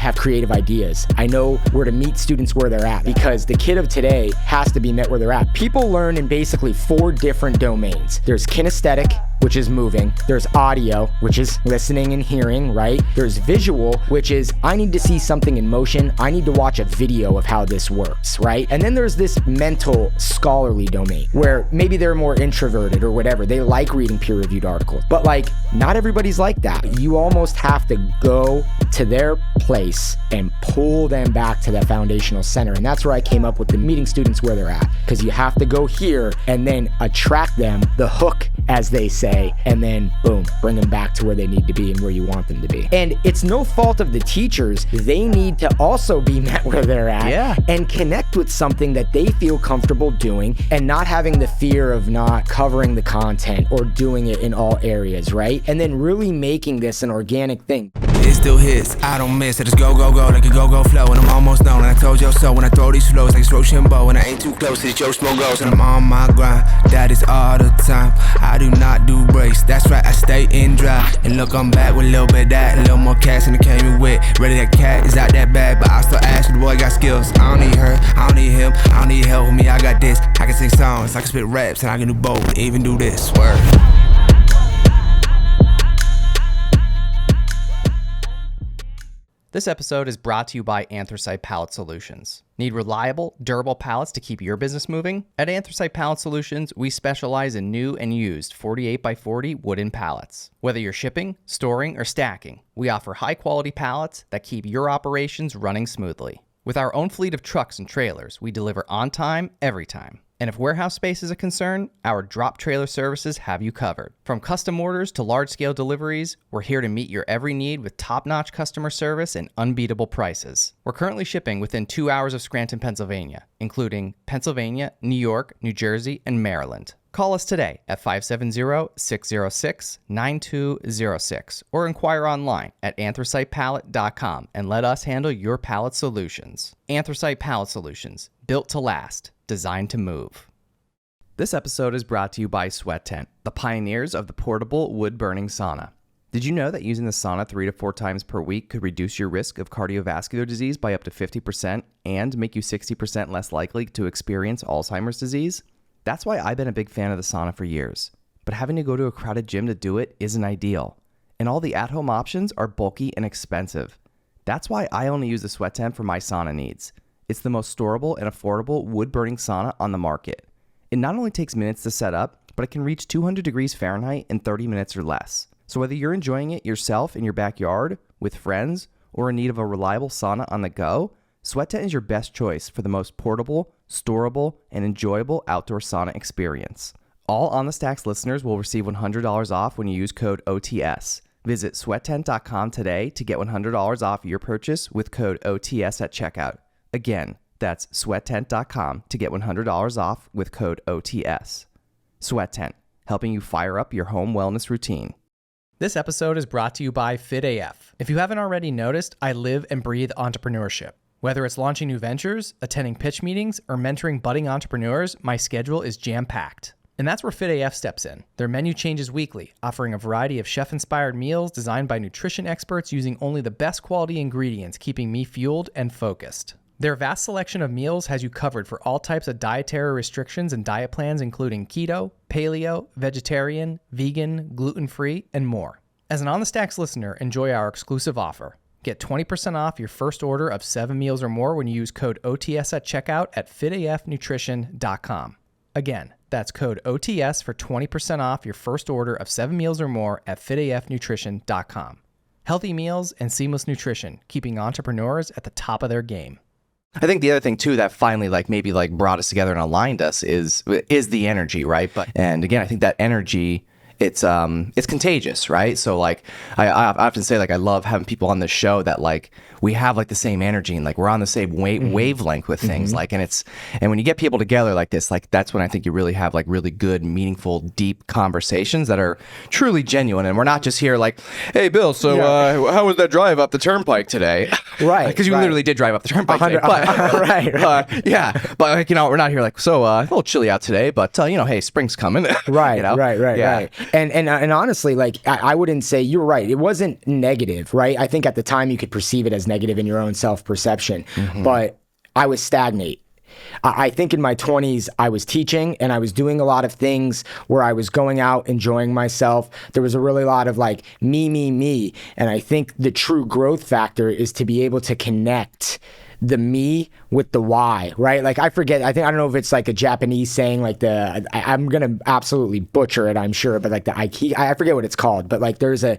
have creative ideas. I know where to meet students where they're at, because the kid of today has to be met where they're at. People learn in basically 4 different domains. There's kinesthetic, which is moving. There's audio, which is listening and hearing, right? There's visual, which is I need to see something in motion. I need to watch a video of how this works, right? And then there's this mental, scholarly domain where maybe they're more introverted or whatever. They like reading peer-reviewed articles. But like, not everybody's like that. You almost have to go to their place and pull them back to that foundational center. And that's where I came up with the meeting students where they're at. Because you have to go here and then attract them, the hook, as they say, and then boom, bring them back to where they need to be and where you want them to be. And it's no fault of the teachers. They need to also be met where they're at and connect with something that they feel comfortable doing and not having the fear of not covering the content or doing it in all areas, right? And then really making this an organic thing. It still hits, I don't miss it. It's go, go, go, like a go, go flow. And I'm almost done. And I told you so when I throw these flows like it's Rochambeau. And I ain't too close to the Joe Smoke goes. And I'm on my grind, that is all the time. I do not do breaks, that's right, I stay in dry. And look, I'm back with a little bit of that, a little more cash than it came in with. Ready, that cat is out that bag, but I still ask you, the boy got skills. I don't need her, I don't need him, I don't need help with me, I got this. I can sing songs, I can spit raps, and I can do both, and even do this, word. This episode is brought to you by Anthracite Pallet Solutions. Need reliable, durable pallets to keep your business moving? At Anthracite Pallet Solutions, we specialize in new and used 48x40 wooden pallets. Whether you're shipping, storing, or stacking, we offer high-quality pallets that keep your operations running smoothly. With our own fleet of trucks and trailers, we deliver on time, every time. And if warehouse space is a concern, our drop trailer services have you covered. From custom orders to large-scale deliveries, we're here to meet your every need with top-notch customer service and unbeatable prices. We're currently shipping within 2 hours of Scranton, Pennsylvania, including Pennsylvania, New York, New Jersey, and Maryland. Call us today at 570-606-9206 or inquire online at anthracitepallet.com and let us handle your pallet solutions. Anthracite Pallet Solutions, built to last. Designed to move. This episode is brought to you by Sweat Tent, the pioneers of the portable wood-burning sauna. Did you know that using the sauna 3 to 4 times per week could reduce your risk of cardiovascular disease by up to 50% and make you 60% less likely to experience Alzheimer's disease? That's why I've been a big fan of the sauna for years. But having to go to a crowded gym to do it isn't ideal. And all the at-home options are bulky and expensive. That's why I only use the Sweat Tent for my sauna needs. It's the most storable and affordable wood-burning sauna on the market. It not only takes minutes to set up, but it can reach 200 degrees Fahrenheit in 30 minutes or less. So whether you're enjoying it yourself in your backyard, with friends, or in need of a reliable sauna on the go, Sweat Tent is your best choice for the most portable, storable, and enjoyable outdoor sauna experience. All On The Stacks listeners will receive $100 off when you use code OTS. Visit sweattent.com today to get $100 off your purchase with code OTS at checkout. Again, that's sweattent.com to get $100 off with code OTS. Sweat Tent, helping you fire up your home wellness routine. This episode is brought to you by FitAF. If you haven't already noticed, I live and breathe entrepreneurship. Whether it's launching new ventures, attending pitch meetings, or mentoring budding entrepreneurs, my schedule is jam-packed. And that's where FitAF steps in. Their menu changes weekly, offering a variety of chef-inspired meals designed by nutrition experts using only the best quality ingredients, keeping me fueled and focused. Their vast selection of meals has you covered for all types of dietary restrictions and diet plans, including keto, paleo, vegetarian, vegan, gluten-free, and more. As an On The Stacks listener, enjoy our exclusive offer. Get 20% off your first order of 7 meals or more when you use code OTS at checkout at fitafnutrition.com. Again, that's code OTS for 20% off your first order of 7 meals or more at fitafnutrition.com. Healthy meals and seamless nutrition, keeping entrepreneurs at the top of their game. I think the other thing too that finally maybe brought us together and aligned us is the energy, right? And again, I think that energy, it's contagious, right? So I often say I love having people on this show that we have the same energy and we're on the same wavelength with things. And when you get people together like this, that's when I think you really have really good, meaningful, deep conversations that are truly genuine. And we're not just here hey Bill, so how was that drive up the turnpike today? Right. Because you literally did drive up the turnpike today. But, right. Yeah. But we're not here so a little chilly out today, but hey, spring's coming. Right. Right. Yeah. And honestly, like I wouldn't say you're right. It wasn't negative, right? I think at the time you could perceive it as negative in your own self-perception, but I was stagnate. I think in my 20s, I was teaching and I was doing a lot of things where I was going out, enjoying myself. There was a really lot of like me. And I think the true growth factor is to be able to connect the me with the why, right? Like I don't know if it's like a Japanese saying, like I'm gonna absolutely butcher it, I'm sure, but like the Aiki, I forget what it's called, but like there's a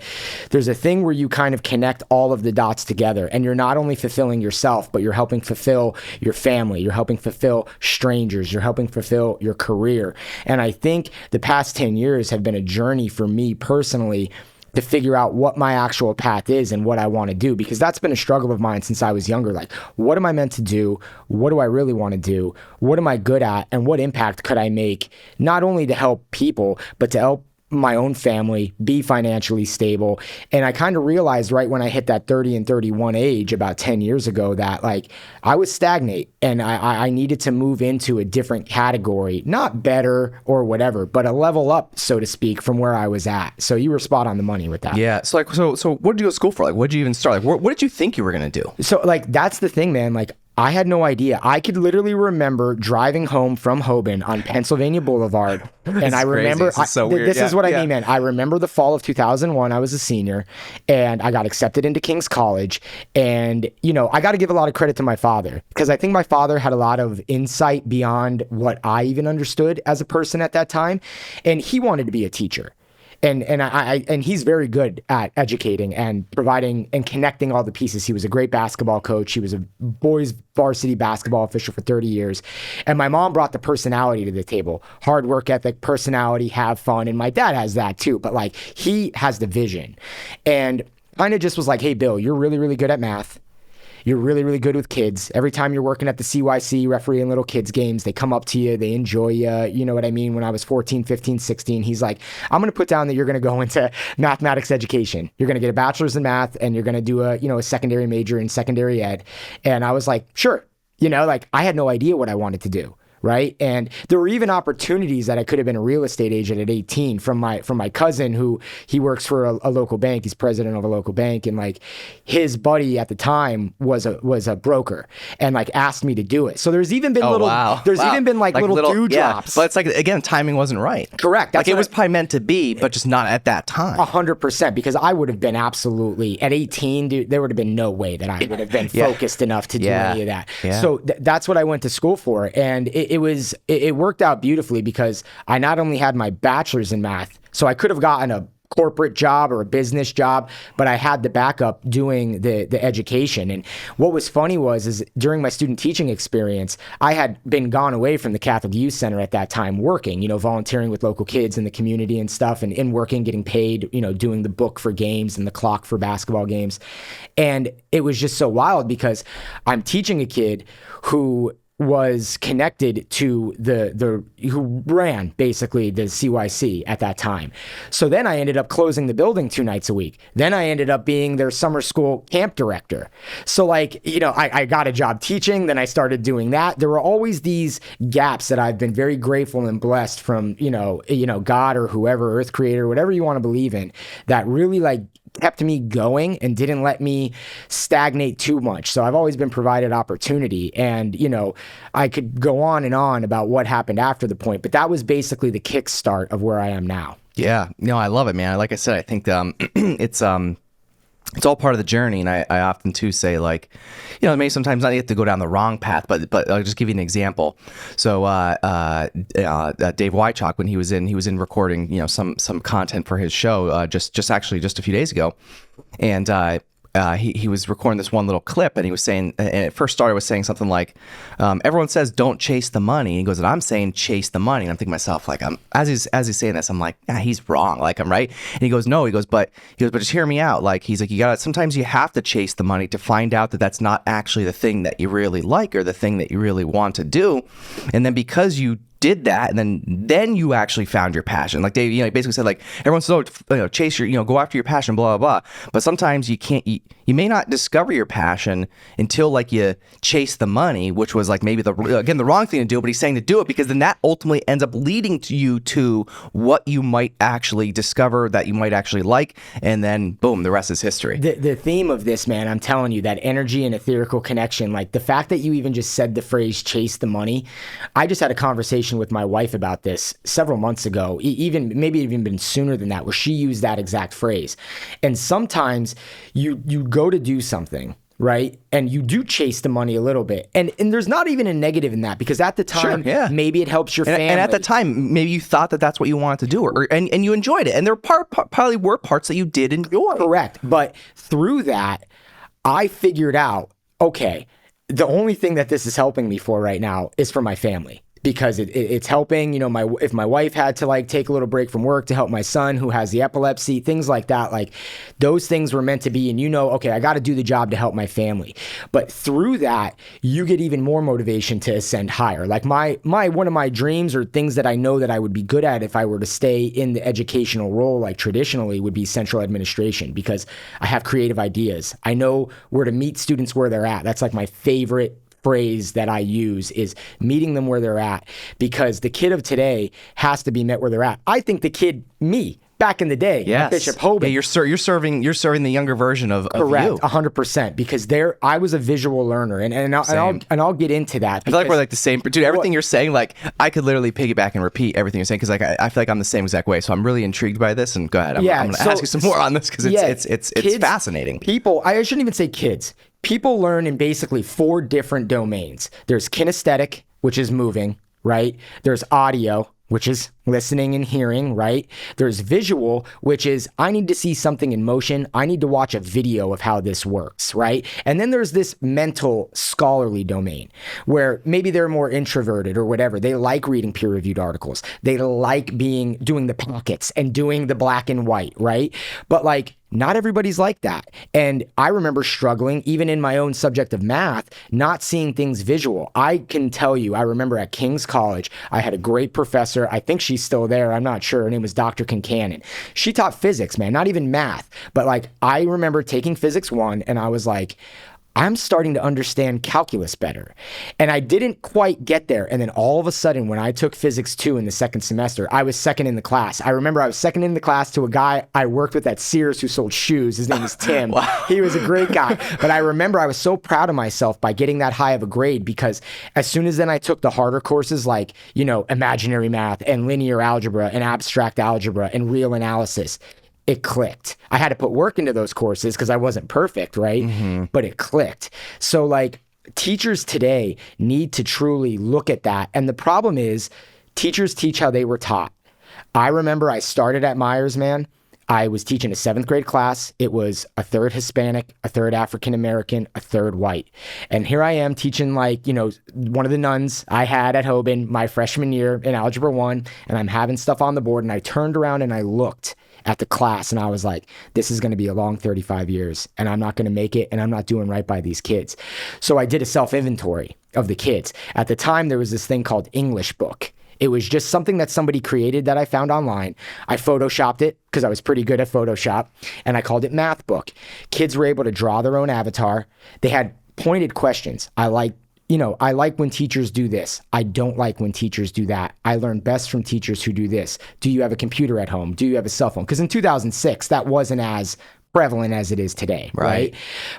thing where you kind of connect all of the dots together, and you're not only fulfilling yourself, but you're helping fulfill your family, you're helping fulfill strangers, you're helping fulfill your career. And I think the past 10 years have been a journey for me personally to figure out what my actual path is and what I want to do, because that's been a struggle of mine since I was younger. Like, what am I meant to do? What do I really want to do? What am I good at? And what impact could I make, not only to help people, but to help my own family be financially stable? And I kind of realized right when I hit that 30 and 31 age about 10 years ago that like I was stagnate and I needed to move into a different category, not better or whatever, but a level up, so to speak, from where I was at. So you were spot on the money with that. Yeah. So like, so what did you go to school for? Like, what did you even start? Like, what did you think you were going to do? So like, that's the thing, man. Like, I had no idea. I could literally remember driving home from Hoban on Pennsylvania Boulevard. And I remember, this is what I mean, man. I remember the fall of 2001. I was a senior and I got accepted into King's College. And, you know, I got to give a lot of credit to my father, because I think my father had a lot of insight beyond what I even understood as a person at that time. And he wanted to be a teacher. And he's very good at educating and providing and connecting all the pieces. He was a great basketball coach. He was a boys varsity basketball official for 30 years. And my mom brought the personality to the table. Hard work ethic, personality, have fun. And my dad has that too. But like, he has the vision. And kind of just was like, hey, Bill, you're really, really good at math. You're really, really good with kids. Every time you're working at the CYC, refereeing little kids games, they come up to you, they enjoy you. You know what I mean? When I was 14, 15, 16, he's like, I'm going to put down that you're going to go into mathematics education. You're going to get a bachelor's in math and you're going to do a secondary major in secondary ed. And I was like, sure. You know, like I had no idea what I wanted to do. Right. And there were even opportunities that I could have been a real estate agent at 18 from my cousin, who he works for a local bank. He's president of a local bank. And like his buddy at the time was a broker and like asked me to do it. So there's even been even been like little dewdrops. But it's like, again, timing wasn't right. Correct. That's like it was probably meant to be, but just not at that time. 100%, because I would have been absolutely at 18, dude, there would have been no way that I would have been focused enough to do any of that. Yeah. So that's what I went to school for. And it worked out beautifully, because I not only had my bachelor's in math, so I could have gotten a corporate job or a business job, but I had the backup doing the education. And what was funny is during my student teaching experience, I had been gone away from the Catholic Youth Center at that time, working, volunteering with local kids in the community and stuff, and in working, getting paid, doing the book for games and the clock for basketball games. And it was just so wild, because I'm teaching a kid who was connected to who ran basically the CYC at that time. So then I ended up closing the building 2 nights a week. Then I ended up being their summer school camp director. So like, I got a job teaching, then I started doing that. There were always these gaps that I've been very grateful and blessed from, God or whoever, Earth Creator, whatever you want to believe in, that really like kept me going and didn't let me stagnate too much. So I've always been provided opportunity, and I could go on and on about what happened after the point, but that was basically the kickstart of where I am now. Yeah, no, I love it, man. Like I said, I think it's all part of the journey, and I often too say, like, maybe sometimes not you have to go down the wrong path, but I'll just give you an example. So Dave Wychock, when he was in recording some content for his show just a few days ago, and he was recording this one little clip, and he was saying, and it first started with saying something like, everyone says don't chase the money. And he goes, and I'm saying chase the money. And I'm thinking to myself, like, as he's saying this, I'm like, he's wrong. Like, I'm right. And he goes, no, but just hear me out. Like, he's like, sometimes you have to chase the money to find out that that's not actually the thing that you really like or the thing that you really want to do. And then because you did that, and then you actually found your passion. Like they, basically said, like, everyone says, oh, chase your, go after your passion, blah, blah, blah. But sometimes you can't, you may not discover your passion until like you chase the money, which was like maybe the wrong thing to do, but he's saying to do it because then that ultimately ends up leading to you to what you might actually discover that you might actually like. And then boom, the rest is history. The theme of this, man, I'm telling you, that energy and etherical connection, like the fact that you even just said the phrase chase the money. I just had a conversation with my wife about this several months ago, maybe even been sooner than that, where she used that exact phrase. And sometimes you go to do something, right? And you do chase the money a little bit. And there's not even a negative in that, because at the time, Sure, yeah. maybe it helps your family. And at the time, maybe you thought that that's what you wanted to do, and you enjoyed it. And there probably were parts that you did enjoy. Correct. But through that, I figured out, okay, the only thing that this is helping me for right now is for my family. Because it's helping, if my wife had to like take a little break from work to help my son who has the epilepsy, things like that, like those things were meant to be. And okay, I got to do the job to help my family. But through that, you get even more motivation to ascend higher. Like one of my dreams, or things that I know that I would be good at if I were to stay in the educational role, like traditionally, would be central administration, because I have creative ideas. I know where to meet students where they're at. That's like my favorite phrase that I use, is meeting them where they're at, because the kid of today has to be met where they're at. I think the kid, me, back in the day, yes. Bishop Hoban. Yeah, you're serving the younger version of correct, you. 100%, because I was a visual learner, and I'll get into that. I feel like we're like the same, dude. Everything you're saying, like I could literally piggyback and repeat everything you're saying, because like I feel like I'm the same exact way. So I'm really intrigued by this. And go ahead, I'm going to ask you some more on this, because it's kids, fascinating. People, I shouldn't even say kids. People learn in basically 4 different domains. There's kinesthetic, which is moving, right? There's audio, which is listening and hearing, right? There's visual, which is I need to see something in motion. I need to watch a video of how this works, right? And then there's this mental scholarly domain where maybe they're more introverted or whatever. They like reading peer-reviewed articles. They like doing the pockets and doing the black and white, right? But like, not everybody's like that. And I remember struggling, even in my own subject of math, not seeing things visual. I can tell you, I remember at King's College, I had a great professor. I think she's still there. I'm not sure. Her name was Dr. Kincannon. She taught physics, man, not even math. But like, I remember taking physics 1 and I was like, I'm starting to understand calculus better. And I didn't quite get there. And then all of a sudden, when I took physics 2 in the second semester, I was second in the class. I remember I was second in the class to a guy I worked with at Sears who sold shoes. His name was Tim. Wow. He was a great guy. But I remember I was so proud of myself by getting that high of a grade, because as soon as then I took the harder courses like, imaginary math and linear algebra and abstract algebra and real analysis, it clicked. I had to put work into those courses because I wasn't perfect, right? Mm-hmm. But it clicked. So like, teachers today need to truly look at that. And the problem is, teachers teach how they were taught. I remember I started at Myers, man. I was teaching a 7th grade class. It was a 3rd Hispanic, a 3rd African American, a 3rd white. And here I am teaching one of the nuns I had at Hoban my freshman year in Algebra 1, and I'm having stuff on the board, and I turned around and I looked at the class and I was like, this is going to be a long 35 years and I'm not going to make it, and I'm not doing right by these kids. So I did a self-inventory of the kids. At the time, there was this thing called English Book. It was just something that somebody created that I found online. I photoshopped it because I was pretty good at Photoshop, and I called it Math Book. Kids were able to draw their own avatar. They had pointed questions. I like when teachers do this. I don't like when teachers do that. I learn best from teachers who do this. Do you have a computer at home? Do you have a cell phone? Because in 2006, that wasn't as prevalent as it is today, right?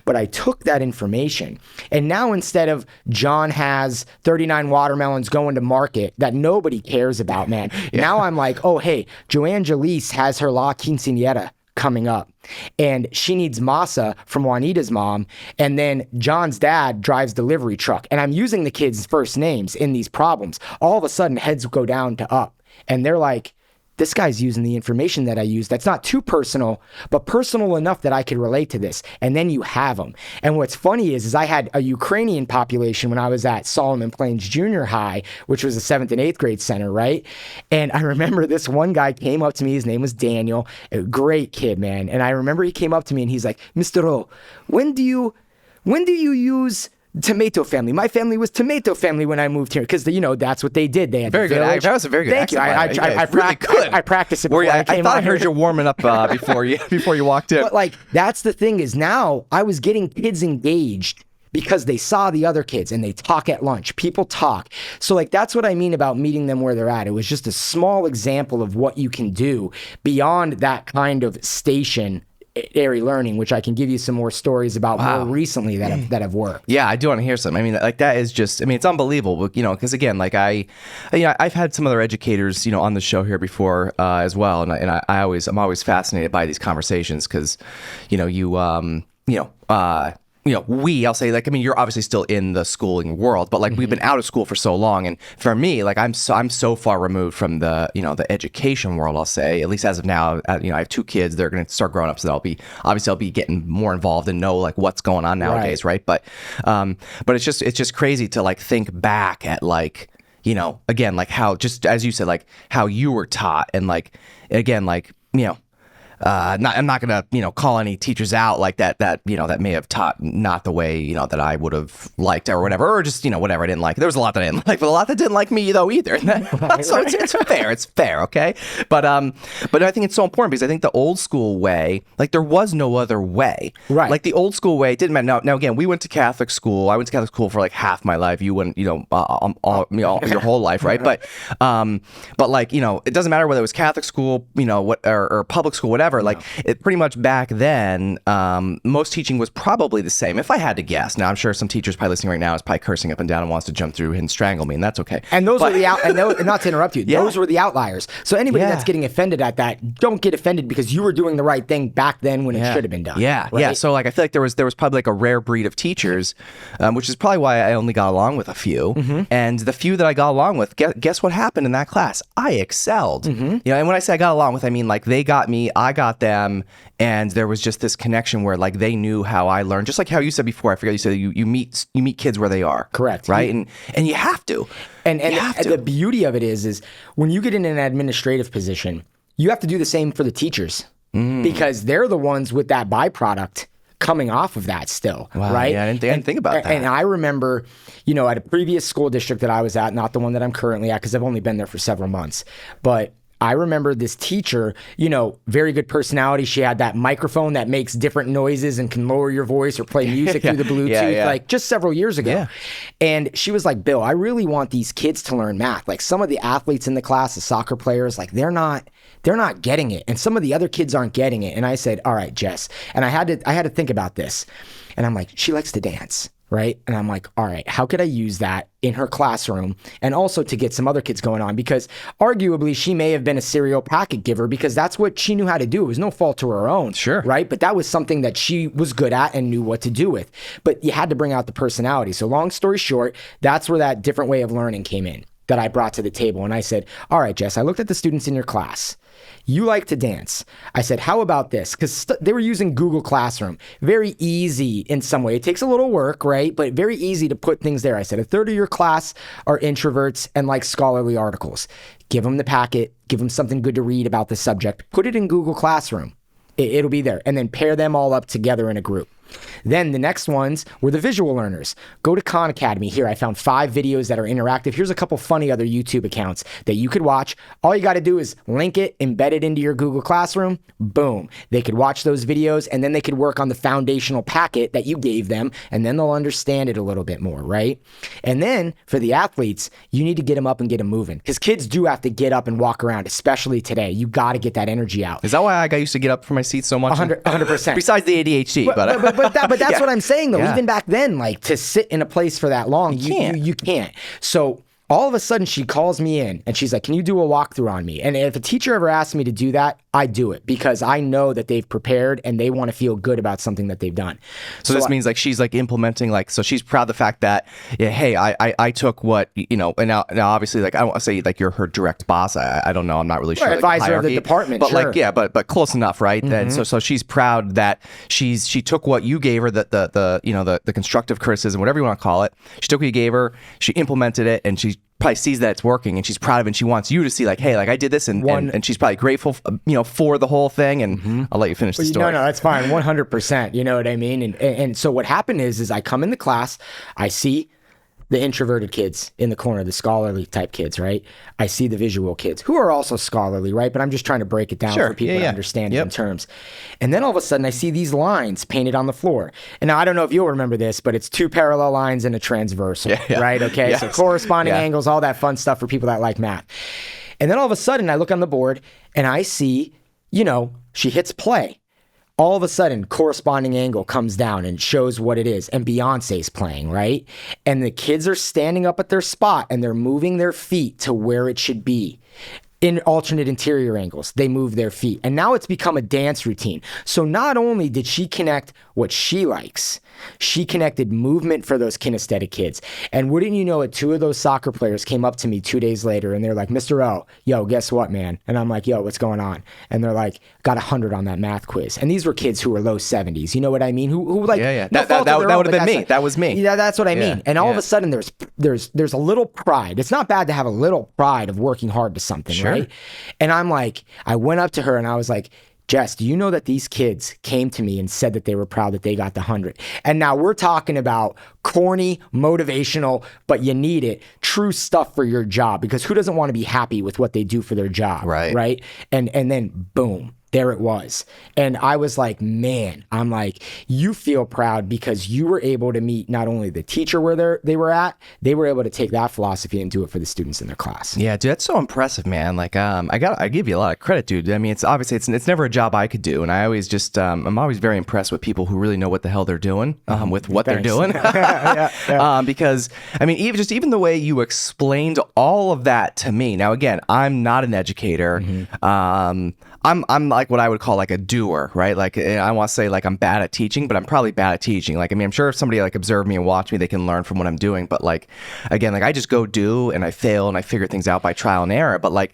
But I took that information, and now instead of John has 39 watermelons going to market that nobody cares about, man, now I'm like, oh, hey, Joanne Jalise has her La Quinceañera coming up, and she needs masa from Juanita's mom, and then John's dad drives delivery truck, and I'm using the kids' first names in these problems. All of a sudden, heads go down to up, and they're like, this guy's using the information that I use that's not too personal, but personal enough that I could relate to this. And then you have them. And what's funny is I had a Ukrainian population when I was at Solomon Plains Junior High, which was a 7th and 8th grade center, right? And I remember this one guy came up to me. His name was Daniel, a great kid, man. And I remember he came up to me and he's like, Mr. O, when do you use tomato family. My family was tomato family when I moved here because that's what they did. They had very the good. village. That was a very good. Thank you. I practiced it. Before I came thought I on heard here. you warming up before you walked in. But like that's the thing is now I was getting kids engaged because they saw the other kids and they talk at lunch. People talk. So like that's what I mean about meeting them where they're at. It was just a small example of what you can do beyond that kind of stationary learning, which I can give you some more stories about more recently that have worked. Yeah, I do want to hear some. I mean, like that is just, I mean, it's unbelievable, because again, like I've had some other educators, on the show here before as well. And I'm always fascinated by these conversations because, I'll say like, I mean, you're obviously still in the schooling world, but like we've been out of school for so long. And for me, like I'm so far removed from the, the education world, I'll say, at least as of now. I have 2 kids. They're going to start growing up. So I'll be getting more involved and know like what's going on nowadays. Right. But it's just crazy to like think back at like, again, like how, just as you said, like how you were taught and like, again, like, I'm not gonna call any teachers out like that may have taught not the way that I would have liked or whatever, or just whatever I didn't like. There was a lot that I didn't like, but a lot that didn't like me though either. So it's fair, okay. But I think it's so important because I think the old school way, like there was no other way, right? Like the old school way didn't matter. Now again, we went to Catholic school. I went to Catholic school for like half my life. You went your whole life, right? But like it doesn't matter whether it was Catholic school, or public school, whatever. Like it pretty much back then, most teaching was probably the same. If I had to guess, now I'm sure some teachers probably listening right now is probably cursing up and down and wants to jump through and strangle me, and that's okay. And those were and not to interrupt you, those were the outliers. So anybody that's getting offended at that, don't get offended because you were doing the right thing back then when it should have been done. Yeah, right? Yeah. So like I feel like there was probably like a rare breed of teachers, which is probably why I only got along with a few. And the few that I got along with, guess what happened in that class? I excelled. And when I say I got along with, I mean like they got me, I got them. And there was just this connection where like they knew how I learned, just like how you said before. I forget you said you meet kids where they are. Correct. Right. And you have to. And the beauty of it is when you get in an administrative position, you have to do the same for the teachers because they're the ones with that byproduct coming off of that still, right? Yeah, I didn't think about that. And I remember, at a previous school district that I was at, not the one that I'm currently at, because I've only been there for several months, but I remember this teacher, very good personality. She had that microphone that makes different noises and can lower your voice or play music through the Bluetooth, like just several years ago. Yeah. And she was like, Bill, I really want these kids to learn math. Like some of the athletes in the class, the soccer players, like they're not getting it. And some of the other kids aren't getting it. And I said, all right, Jess. And I had to think about this. And I'm like, she likes to dance. Right. And I'm like, all right, how could I use that in her classroom and also to get some other kids going on? Because arguably she may have been a cereal packet giver because that's what she knew how to do. It was no fault to her own. Sure. Right. But that was something that she was good at and knew what to do with. But you had to bring out the personality. So long story short, that's where that different way of learning came in that I brought to the table. And I said, all right, Jess, I looked at the students in your class. You like to dance. I said, how about this? Because they were using Google Classroom. Very easy in some way. It takes a little work, right? But very easy to put things there. I said, a third of your class are introverts and like scholarly articles. Give them the packet. Give them something good to read about the subject. Put it in Google Classroom. It'll be there. And then pair them all up together in a group. Then the next ones were the visual learners. Go to Khan Academy. Here, I found 5 videos that are interactive. Here's a couple funny other YouTube accounts that you could watch. All you got to do is link it, embed it into your Google Classroom. Boom. They could watch those videos and then they could work on the foundational packet that you gave them and then they'll understand it a little bit more, right? And then for the athletes, you need to get them up and get them moving because kids do have to get up and walk around, especially today. You got to get that energy out. Is that why I used to get up from my seat so much? 100%. Besides the ADHD, but that's what I'm saying though. Even back then, like to sit in a place for that long, you can't. So all of a sudden she calls me in and she's like, can you do a walkthrough on me? And if a teacher ever asks me to do that, I do it because I know that they've prepared and they want to feel good about something that they've done. So this means like she's like implementing so she's proud of the fact that, hey, I took what, and now obviously like I don't want to say like you're her direct boss. I don't know. I'm not really sure. Advisor of the department. But sure. but close enough, right? Mm-hmm. And so she's proud that she took what you gave her, the constructive criticism, whatever you want to call it. She took what you gave her, she implemented it, and she probably sees that it's working and she's proud of it and she wants you to see like, hey, like I did this and she's probably grateful, for the whole thing. And I'll let you finish the story. No, that's fine. 100%. You know what I mean? And so what happened is I come in the class, I see the introverted kids in the corner, the scholarly type kids, right? I see the visual kids who are also scholarly, right? But I'm just trying to break it down for people to understand it in terms. And then all of a sudden I see these lines painted on the floor. And now I don't know if you'll remember this, but it's 2 parallel lines and a transversal, right? Okay, Yes. so corresponding angles, all that fun stuff for people that like math. And then all of a sudden I look on the board and I see, she hits play. All of a sudden, corresponding angle comes down and shows what it is. And Beyonce's playing, right? And the kids are standing up at their spot and they're moving their feet to where it should be. In alternate interior angles, they move their feet. And now it's become a dance routine. So not only did she connect what she likes, she connected movement for those kinesthetic kids. And wouldn't you know it, 2 of those soccer players came up to me 2 days later and they're like, Mr. O, yo, guess what, man? And I'm like, yo, what's going on? And they're like, got 100 on that math quiz. And these were kids who were low 70s. You know what I mean? Who like, that would have been me. That was me. Yeah, that's what I mean. And all of a sudden there's a little pride. It's not bad to have a little pride of working hard to something, right? And I'm like, I went up to her and I was like, Jess, do you know that these kids came to me and said that they were proud that they got the 100? And now we're talking about corny, motivational, but you need it, true stuff for your job, because who doesn't want to be happy with what they do for their job, right? And then boom. There it was. And I was like, man, I'm like, you feel proud because you were able to meet not only the teacher where they were at, they were able to take that philosophy and do it for the students in their class. Yeah, dude, that's so impressive, man. Like, I give you a lot of credit, dude. I mean, it's obviously it's never a job I could do, and I always just I'm always very impressed with people who really know what the hell they're doing with what they're doing. Because I mean, even the way you explained all of that to me. Now, again, I'm not an educator. I'm like what I would call like a doer, right? Like I want to say like I'm bad at teaching, but I'm probably bad at teaching. Like, I mean, I'm sure if somebody like observed me and watched me, they can learn from what I'm doing. But like, again, like I just go do and I fail and I figure things out by trial and error. But like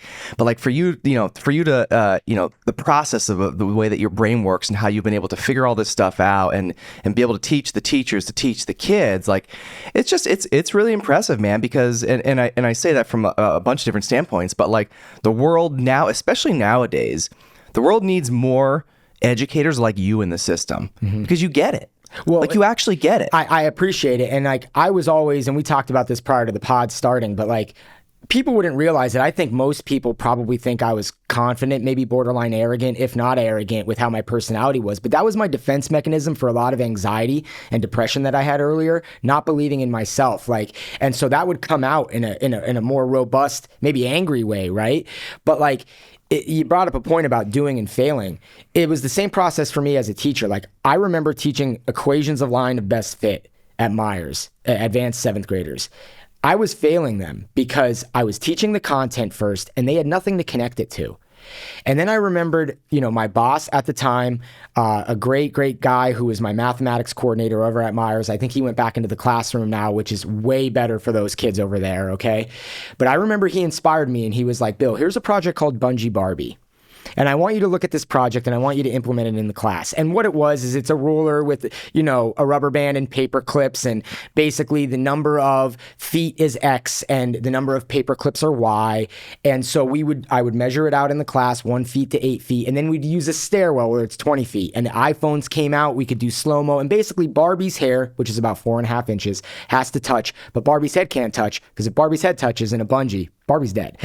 for you to, the process of the way that your brain works and how you've been able to figure all this stuff out and be able to teach the teachers to teach the kids, like it's really impressive, man. Because and I say that from a bunch of different standpoints, but like the world now, especially nowadays, the world needs more educators like you in the system because you get it. Well, like you actually get it. I appreciate it. And like I was always, and we talked about this prior to the pod starting, but like people wouldn't realize it. I think most people probably think I was confident, maybe borderline arrogant, if not arrogant, with how my personality was. But that was my defense mechanism for a lot of anxiety and depression that I had earlier, not believing in myself. Like, and so that would come out in a more robust, maybe angry way, right? But like, you brought up a point about doing and failing. It was the same process for me as a teacher. Like I remember teaching equations of line of best fit at Myers, advanced 7th graders. I was failing them because I was teaching the content first and they had nothing to connect it to. And then I remembered, my boss at the time, a great guy who was my mathematics coordinator over at Myers. I think he went back into the classroom now, which is way better for those kids over there, okay? But I remember he inspired me and he was like, Bill, here's a project called Bungee Barbie. And I want you to look at this project and I want you to implement it in the class. And what it was is it's a ruler with, a rubber band and paper clips. And basically the number of feet is X and the number of paper clips are Y. And so I would measure it out in the class, 1 feet to 8 feet. And then we'd use a stairwell where it's 20 feet. And the iPhones came out, we could do slow-mo. And basically Barbie's hair, which is about 4.5 inches, has to touch. But Barbie's head can't touch because if Barbie's head touches in a bungee, Barbie's dead.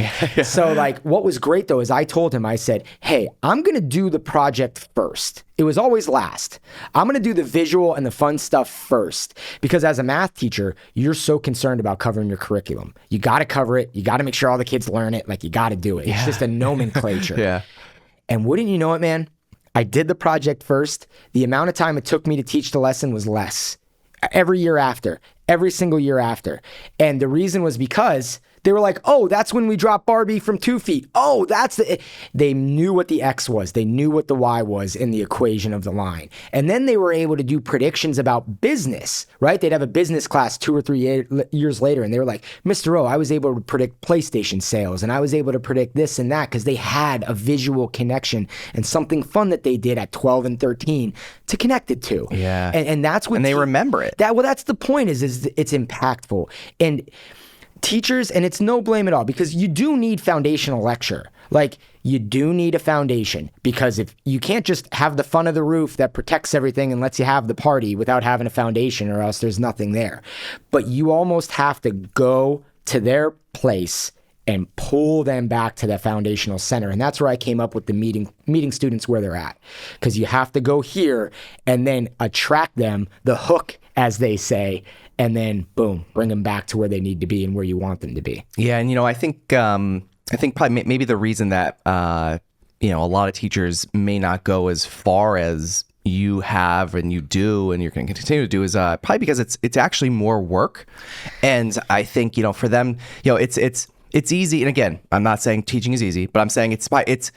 So like what was great though is I told him, I said, hey, I'm going to do the project first. It was always last. I'm going to do the visual and the fun stuff first because as a math teacher, you're so concerned about covering your curriculum. You got to cover it. You got to make sure all the kids learn it. Like you got to do it. It's just a nomenclature. And wouldn't you know it, man? I did the project first. The amount of time it took me to teach the lesson was less. Every single year after. And the reason was because they were like, oh, that's when we dropped Barbie from 2 feet. Oh, they knew what the X was. They knew what the Y was in the equation of the line. And then they were able to do predictions about business, right? They'd have a business class 2 or 3 years later. And they were like, Mr. O, I was able to predict PlayStation sales. And I was able to predict this and that because they had a visual connection and something fun that they did at 12 and 13 to connect it to. Yeah. And that's what... And they remember it. That's the point is it's impactful. And teachers, and it's no blame at all, because you do need foundational lecture. Like, you do need a foundation, because if you can't just have the fun of the roof that protects everything and lets you have the party without having a foundation, or else there's nothing there. But you almost have to go to their place and pull them back to that foundational center. And that's where I came up with the meeting students where they're at. Because you have to go here and then attract them, the hook, as they say, and then boom, bring them back to where they need to be and where you want them to be. Yeah, and I think probably maybe the reason that a lot of teachers may not go as far as you have and you do and you're going to continue to do is probably because it's actually more work. And I think for them, it's easy. And again, I'm not saying teaching is easy, but I'm saying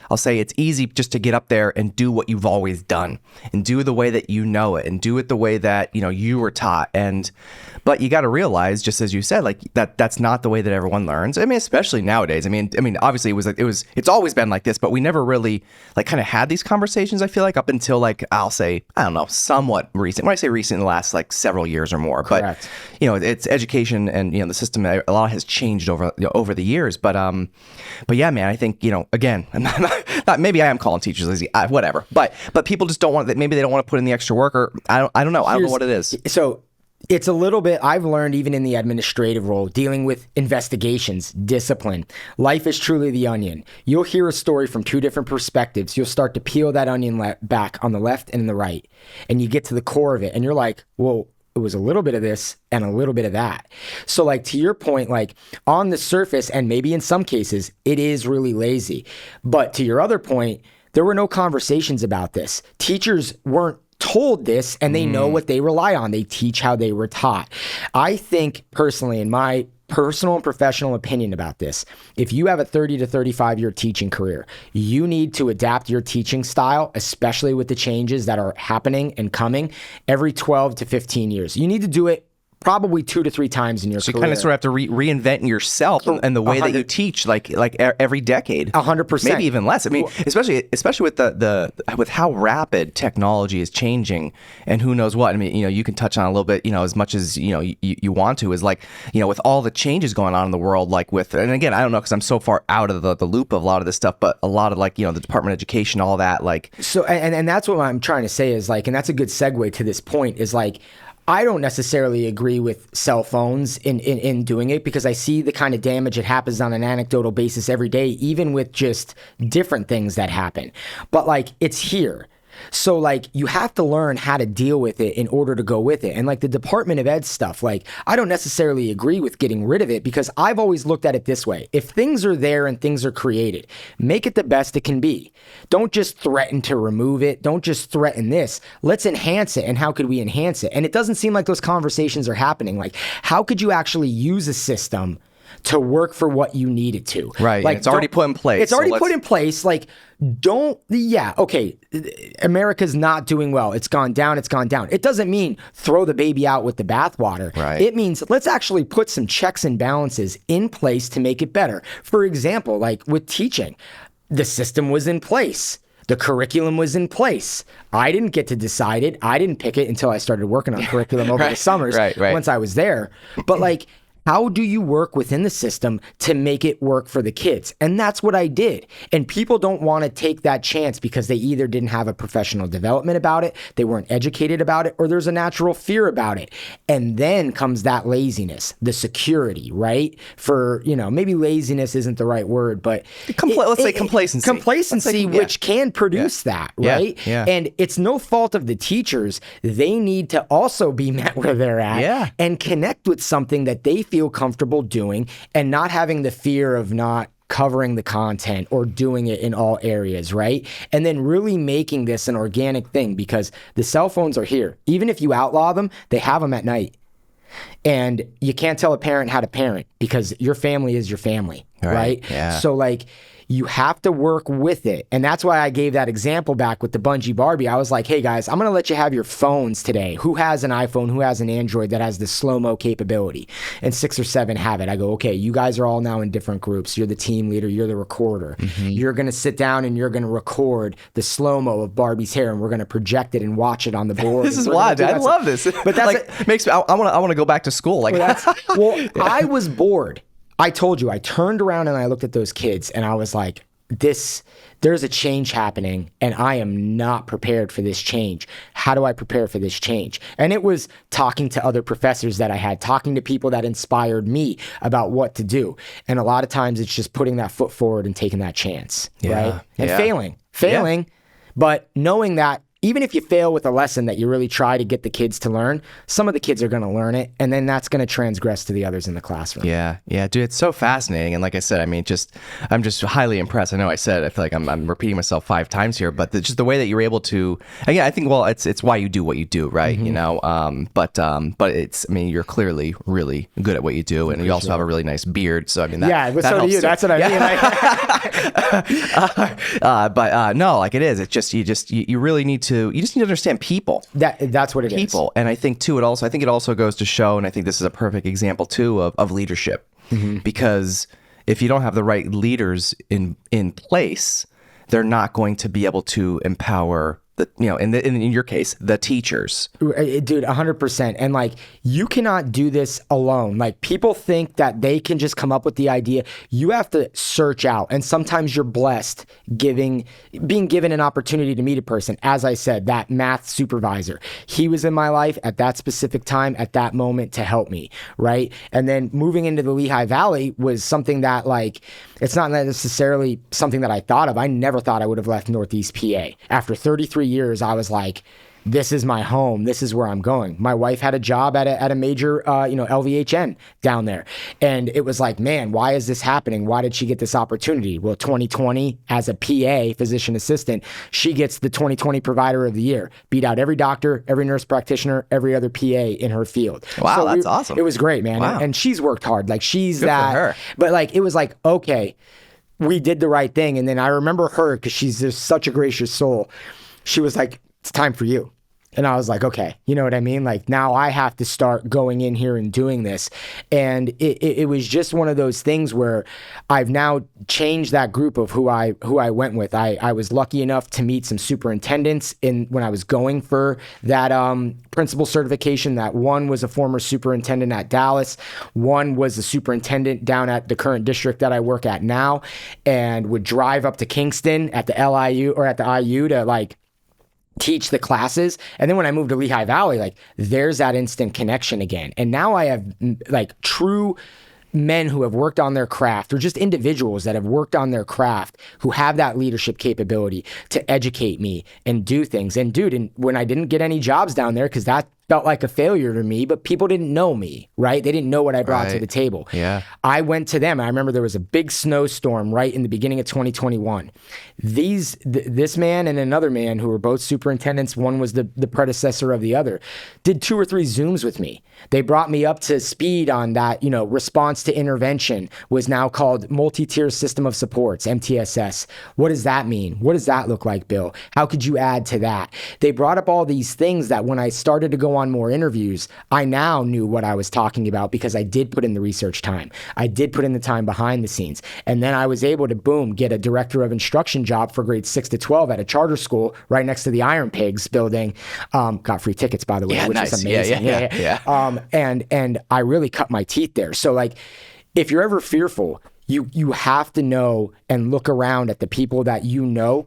I'll say it's easy just to get up there and do what you've always done and do it the way that you know it and do it the way that, you were taught. But you got to realize, just as you said, like that's not the way that everyone learns. I mean, especially nowadays. I mean, obviously it's always been like this, but we never really kind of had these conversations, I feel like, up until I'll say, I don't know, somewhat recent. When I say recent, in the last several years or more. Correct. But it's education and the system, a lot has changed over the years. But yeah, man, I think, again, I'm not, maybe I am calling teachers lazy, whatever. But people just don't want that. Maybe they don't want to put in the extra work, or I don't know. I don't know what it is. So it's a little bit, I've learned even in the administrative role, dealing with investigations, discipline. Life is truly the onion. You'll hear a story from two different perspectives. You'll start to peel that onion back on the left and the right. And you get to the core of it. And you're like, well, it was a little bit of this and a little bit of that. So to your point, on the surface, and maybe in some cases, it is really lazy. But to your other point, there were no conversations about this. Teachers weren't told this, and they know what they rely on. They teach how they were taught. I think personally, in my personal and professional opinion about this, if you have a 30 to 35 year teaching career, you need to adapt your teaching style, especially with the changes that are happening and coming every 12 to 15 years. You need to do it probably 2 to 3 times in your career. So you kind of sort of have to reinvent yourself and the way that you teach, every decade. 100%. Maybe even less. I mean, especially with with how rapid technology is changing, and who knows what. I mean, you can touch on a little bit, as much as you want to, is with all the changes going on in the world, and again, I don't know, because I'm so far out of the loop of a lot of this stuff, but a lot of the Department of Education, all that, So and that's what I'm trying to say is and that's a good segue to this point is I don't necessarily agree with cell phones in doing it, because I see the kind of damage that happens on an anecdotal basis every day, even with just different things that happen. But it's here. So you have to learn how to deal with it in order to go with it. And the Department of Ed stuff, I don't necessarily agree with getting rid of it, because I've always looked at it this way. If things are there and things are created, make it the best it can be. Don't just threaten to remove it. Don't just threaten this. Let's enhance it. And how could we enhance it? And it doesn't seem like those conversations are happening. How could you actually use a system to work for what you need it to? Right. It's already put in place. It's already put in place. Okay, America's not doing well. It's gone down. It doesn't mean throw the baby out with the bathwater. Right. It means let's actually put some checks and balances in place to make it better. For example, with teaching, the system was in place. The curriculum was in place. I didn't get to decide it. I didn't pick it until I started working on curriculum over the summers once I was there. But how do you work within the system to make it work for the kids? And that's what I did. And people don't want to take that chance because they either didn't have a professional development about it, they weren't educated about it, or there's a natural fear about it. And then comes that laziness, the security, right? For, maybe laziness isn't the right word, but let's say complacency. Complacency, which can produce that, right? Yeah. And it's no fault of the teachers. They need to also be met where they're at and connect with something that they feel comfortable doing, and not having the fear of not covering the content or doing it in all areas, right? And then really making this an organic thing, because the cell phones are here. Even if you outlaw them, they have them at night. And you can't tell a parent how to parent, because your family is your family, right? Yeah. So you have to work with it. And that's why I gave that example back with the bungee Barbie. I was like, hey guys, I'm going to let you have your phones today. Who has an iPhone? Who has an Android that has the slow-mo capability? And 6 or 7 have it. I go, okay, you guys are all now in different groups. You're the team leader. You're the recorder. Mm-hmm. You're going to sit down and you're going to record the slow-mo of Barbie's hair, and we're going to project it and watch it on the board. This is wild. I love this. But that's makes me, I want to go back to school. I was bored. I told you, I turned around and I looked at those kids and I was like, there's a change happening and I am not prepared for this change. How do I prepare for this change? And it was talking to other professors that I had, talking to people that inspired me about what to do. And a lot of times it's just putting that foot forward and taking that chance, right? And failing, but knowing that even if you fail with a lesson that you really try to get the kids to learn, some of the kids are going to learn it, and then that's going to transgress to the others in the classroom. Yeah, dude, it's so fascinating. And like I said, I mean, I'm just highly impressed. I know I said, I feel like I'm repeating myself 5 times here, but just the way that you're able to, again, I think, well, it's why you do what you do, right? You know, but it's, I mean, you're clearly really good at what you do, and you also have a really nice beard. So I mean, but so do you. That's what I mean. No, like it is. It's just you really need to. You just need to understand people. That's what it is. People. And I think too, it also goes to show, and I think this is a perfect example too of leadership. Because if you don't have the right leaders in place, they're not going to be able to empower in your case, the teachers. Dude, 100%. And like, you cannot do this alone. Like, people think that they can just come up with the idea. You have to search out. And sometimes you're blessed being given an opportunity to meet a person. As I said, that math supervisor, he was in my life at that specific time, at that moment, to help me, right? And then moving into the Lehigh Valley was something that, like, it's not necessarily something that I thought of. I never thought I would have left Northeast PA. After 33 years, I was like, this is my home. This is where I'm going. My wife had a job at a major, LVHN down there. And it was like, man, why is this happening? Why did she get this opportunity? Well, 2020, as a PA, physician assistant, she gets the 2020 provider of the year, beat out every doctor, every nurse practitioner, every other PA in her field. Wow, so that's awesome. It was great, man. Wow. And she's worked hard. Like, she's Good that. for her. But like, it was like, okay, we did the right thing. And then I remember her, because she's just such a gracious soul. She was like, it's time for you. And I was like, okay, you know what I mean? Like, now I have to start going in here and doing this. And it was just one of those things where I've now changed that group of who I went with. I was lucky enough to meet some superintendents when I was going for that principal certification. That one was a former superintendent at Dallas. One was a superintendent down at the current district that I work at now, and would drive up to Kingston at the LIU or at the IU to like teach the classes. And then when I moved to Lehigh Valley, like, there's that instant connection again. And now I have like true men who have worked on their craft, or just individuals that have worked on their craft, who have that leadership capability to educate me and do things. And dude, and when I didn't get any jobs down there, because that felt like a failure to me, but people didn't know me, right? They didn't know what I brought to the table. Yeah. I went to them. I remember there was a big snowstorm right in the beginning of 2021. This man and another man, who were both superintendents, one was the predecessor of the other, did 2 or 3 Zooms with me. They brought me up to speed on that, response to intervention was now called multi-tier system of supports, MTSS. What does that mean? What does that look like, Bill? How could you add to that? They brought up all these things that when I started to go on more interviews, I now knew what I was talking about, because I did put in the research time. I did put in the time behind the scenes. And then I was able to, get a director of instruction job for grades 6 to 12 at a charter school right next to the Iron Pigs building. Got free tickets, by the way, which nice. is amazing. Yeah. And I really cut my teeth there. So like, if you're ever fearful, you have to know and look around at the people that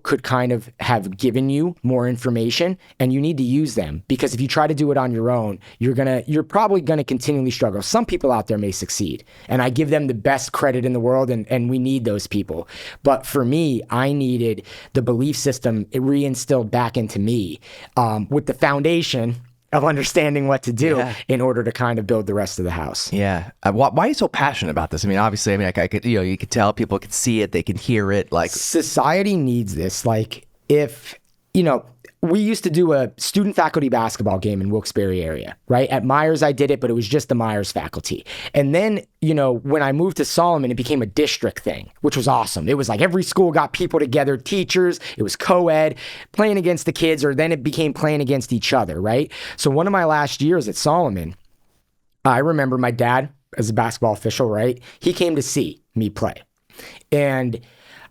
could kind of have given you more information, and you need to use them, because if you try to do it on your own, you're probably gonna continually struggle. Some people out there may succeed, and I give them the best credit in the world, and we need those people. But for me, I needed the belief system reinstilled back into me, with the foundation of understanding what to do in order to kind of build the rest of the house. Yeah. Why are you so passionate about this? I mean, obviously, I could, you could tell, people could see it, they can hear it. Like, society needs this. Like, if, we used to do a student faculty basketball game in Wilkes-Barre area, right? At Myers, I did it, but it was just the Myers faculty. And then, when I moved to Solomon, it became a district thing, which was awesome. It was like every school got people together, teachers, it was co-ed, playing against the kids, or then it became playing against each other, right? So one of my last years at Solomon, I remember my dad, as a basketball official, right? He came to see me play. And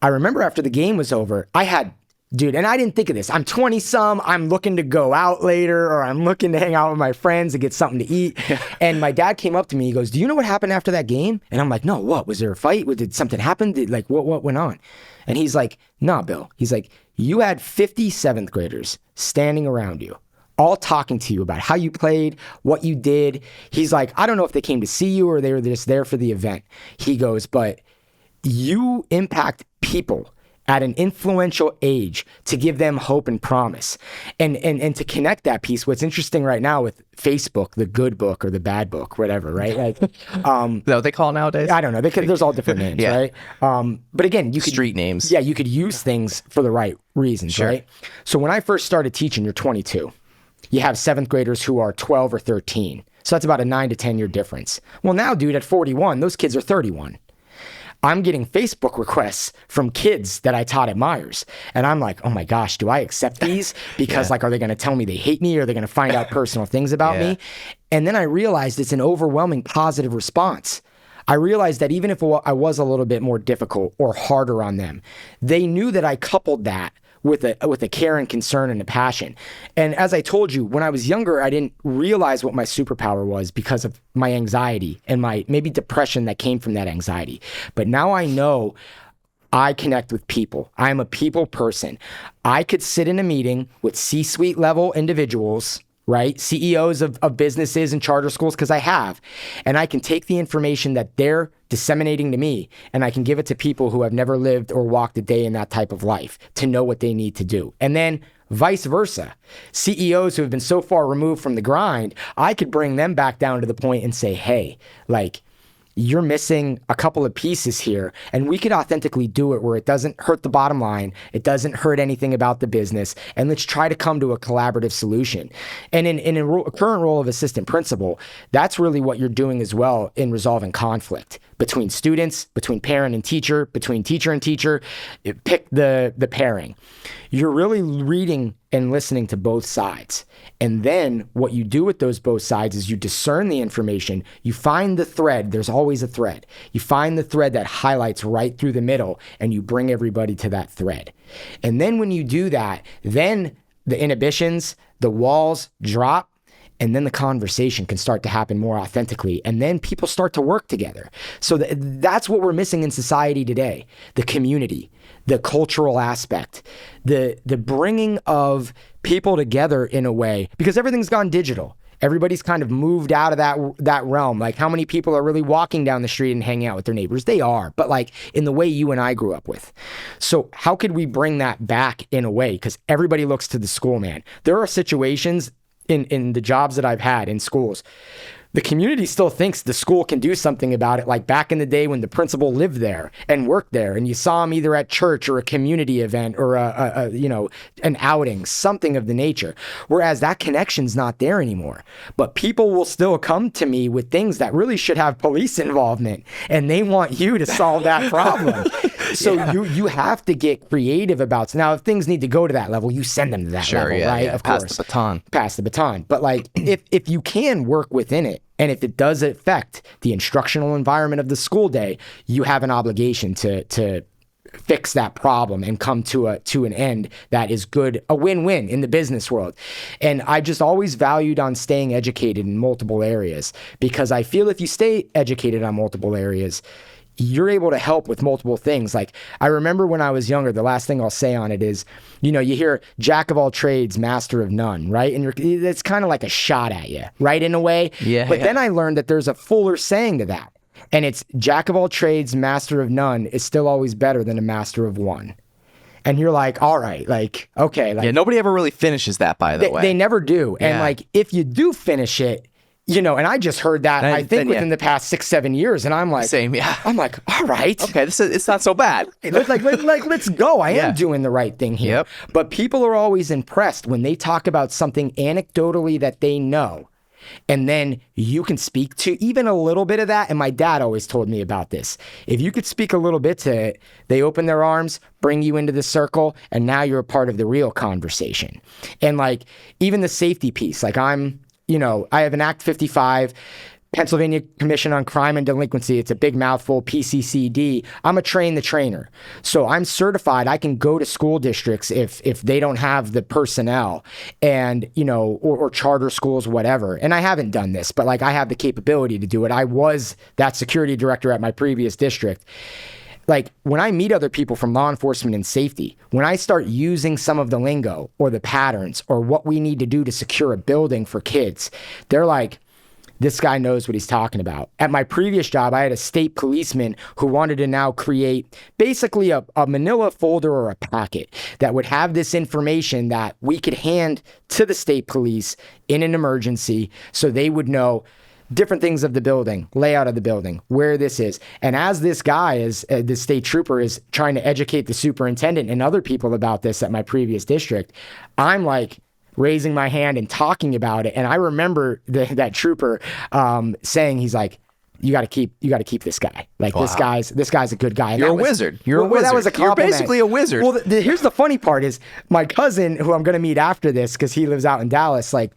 I remember after the game was over, I had dude, and I didn't think of this. I'm 20 some, I'm looking to go out later, or I'm looking to hang out with my friends and get something to eat. And my dad came up to me, he goes, do you know what happened after that game? And I'm like, no, what? Was there a fight? Did something happen? What went on? And he's like, nah, Bill. He's like, you had 50 7th graders standing around you, all talking to you about how you played, what you did. He's like, I don't know if they came to see you or they were just there for the event. He goes, but you impact people at an influential age to give them hope and promise. And to connect that piece, what's interesting right now with Facebook, the good book or the bad book, whatever, right? Like, Is that what they call it nowadays? I don't know. There's all different names, Yeah. right? But again, you could... Street names. Yeah, you could use things for the right reasons, Sure. right? So when I first started teaching, you're 22. You have 7th graders who are 12 or 13. So that's about a 9 to 10 year difference. Well, now, dude, at 41, those kids are 31. I'm getting Facebook requests from kids that I taught at Myers. And I'm like, oh my gosh, do I accept these? Because like, are they going to tell me they hate me? Or are they going to find out personal things about me? And then I realized it's an overwhelming positive response. I realized that even if I was a little bit more difficult or harder on them, they knew that I coupled that with a care and concern and a passion. And as I told you, when I was younger, I didn't realize what my superpower was because of my anxiety and my maybe depression that came from that anxiety. But now I know I connect with people. I'm a people person. I could sit in a meeting with C-suite level individuals, right? CEOs of businesses and charter schools, because I have. And I can take the information that they're disseminating to me, and I can give it to people who have never lived or walked a day in that type of life to know what they need to do. And then vice versa. CEOs who have been so far removed from the grind, I could bring them back down to the point and say, hey, like, you're missing a couple of pieces here, and we could authentically do it where it doesn't hurt the bottom line, it doesn't hurt anything about the business, and let's try to come to a collaborative solution. And in a current role of assistant principal, that's really what you're doing as well in resolving conflict between students, between parent and teacher, between teacher and teacher. Pick the pairing. You're really reading and listening to both sides. And then what you do with those both sides is you discern the information, you find the thread, there's always a thread. You find the thread that highlights right through the middle, and you bring everybody to that thread. And then when you do that, then the inhibitions, the walls drop, and then the conversation can start to happen more authentically. And then people start to work together. So that's what we're missing in society today. The community, the cultural aspect, the bringing of people together in a way, because everything's gone digital. Everybody's kind of moved out of that realm. Like, how many people are really walking down the street and hanging out with their neighbors? They are, but like in the way you and I grew up with. So how could we bring that back in a way? Because everybody looks to the school, man. There are situations in the jobs that I've had in schools, the community still thinks the school can do something about it, like back in the day when the principal lived there and worked there, and you saw him either at church or a community event or an outing, something of the nature. Whereas that connection's not there anymore. But people will still come to me with things that really should have police involvement, and they want you to solve that problem. So you have to get creative about it. Now, if things need to go to that level, you send them to that level, right? Yeah. Of Pass course. the baton. Pass the baton. But like, if you can work within it, and if it does affect the instructional environment of the school day, you have an obligation to fix that problem and come to an end that is good, a win-win in the business world. And I just always valued on staying educated in multiple areas, because I feel if you stay educated on multiple areas, you're able to help with multiple things. Like, I remember when I was younger, the last thing I'll say on it is, you hear jack of all trades, master of none, right? And it's kind of like a shot at you, right? In a way. Yeah. But then I learned that there's a fuller saying to that. And it's jack of all trades, master of none is still always better than a master of one. And you're like, all right, like, okay. Like, Yeah, nobody ever really finishes that, by the way. They never do. And Yeah. like, if you do finish it, and I just heard that, I think within the past 6-7 years, and I'm like, Same, yeah. I'm like, all right. Okay, it's not so bad. Let's go. I am Yeah. doing the right thing here. Yep. But people are always impressed when they talk about something anecdotally that they know. And then you can speak to even a little bit of that. And my dad always told me about this. If you could speak a little bit to it, they open their arms, bring you into the circle, and now you're a part of the real conversation. And like, even the safety piece, like I have an Act 55. Pennsylvania Commission on Crime and Delinquency. It's a big mouthful, PCCD. I'm a train the trainer. So I'm certified. I can go to school districts if they don't have the personnel and, you know, or charter schools, whatever. And I haven't done this, but like I have the capability to do it. I was that security director at my previous district. Like when I meet other people from law enforcement and safety, when I start using some of the lingo or the patterns or what we need to do to secure a building for kids, they're like, this guy knows what he's talking about. At my previous job, I had a state policeman who wanted to now create basically a manila folder or a packet that would have this information that we could hand to the state police in an emergency so they would know different things of the building, layout of the building, where this is. And as this guy is, the state trooper is trying to educate the superintendent and other people about this at my previous district, I'm like, raising my hand and talking about it. And I remember that trooper saying, he's like, you got to keep this guy. Like this guy's a good guy. And You're a wizard. You're a wizard. That was a compliment. You're basically a wizard. Well, here's the funny part is my cousin, who I'm going to meet after this, because he lives out in Dallas, like,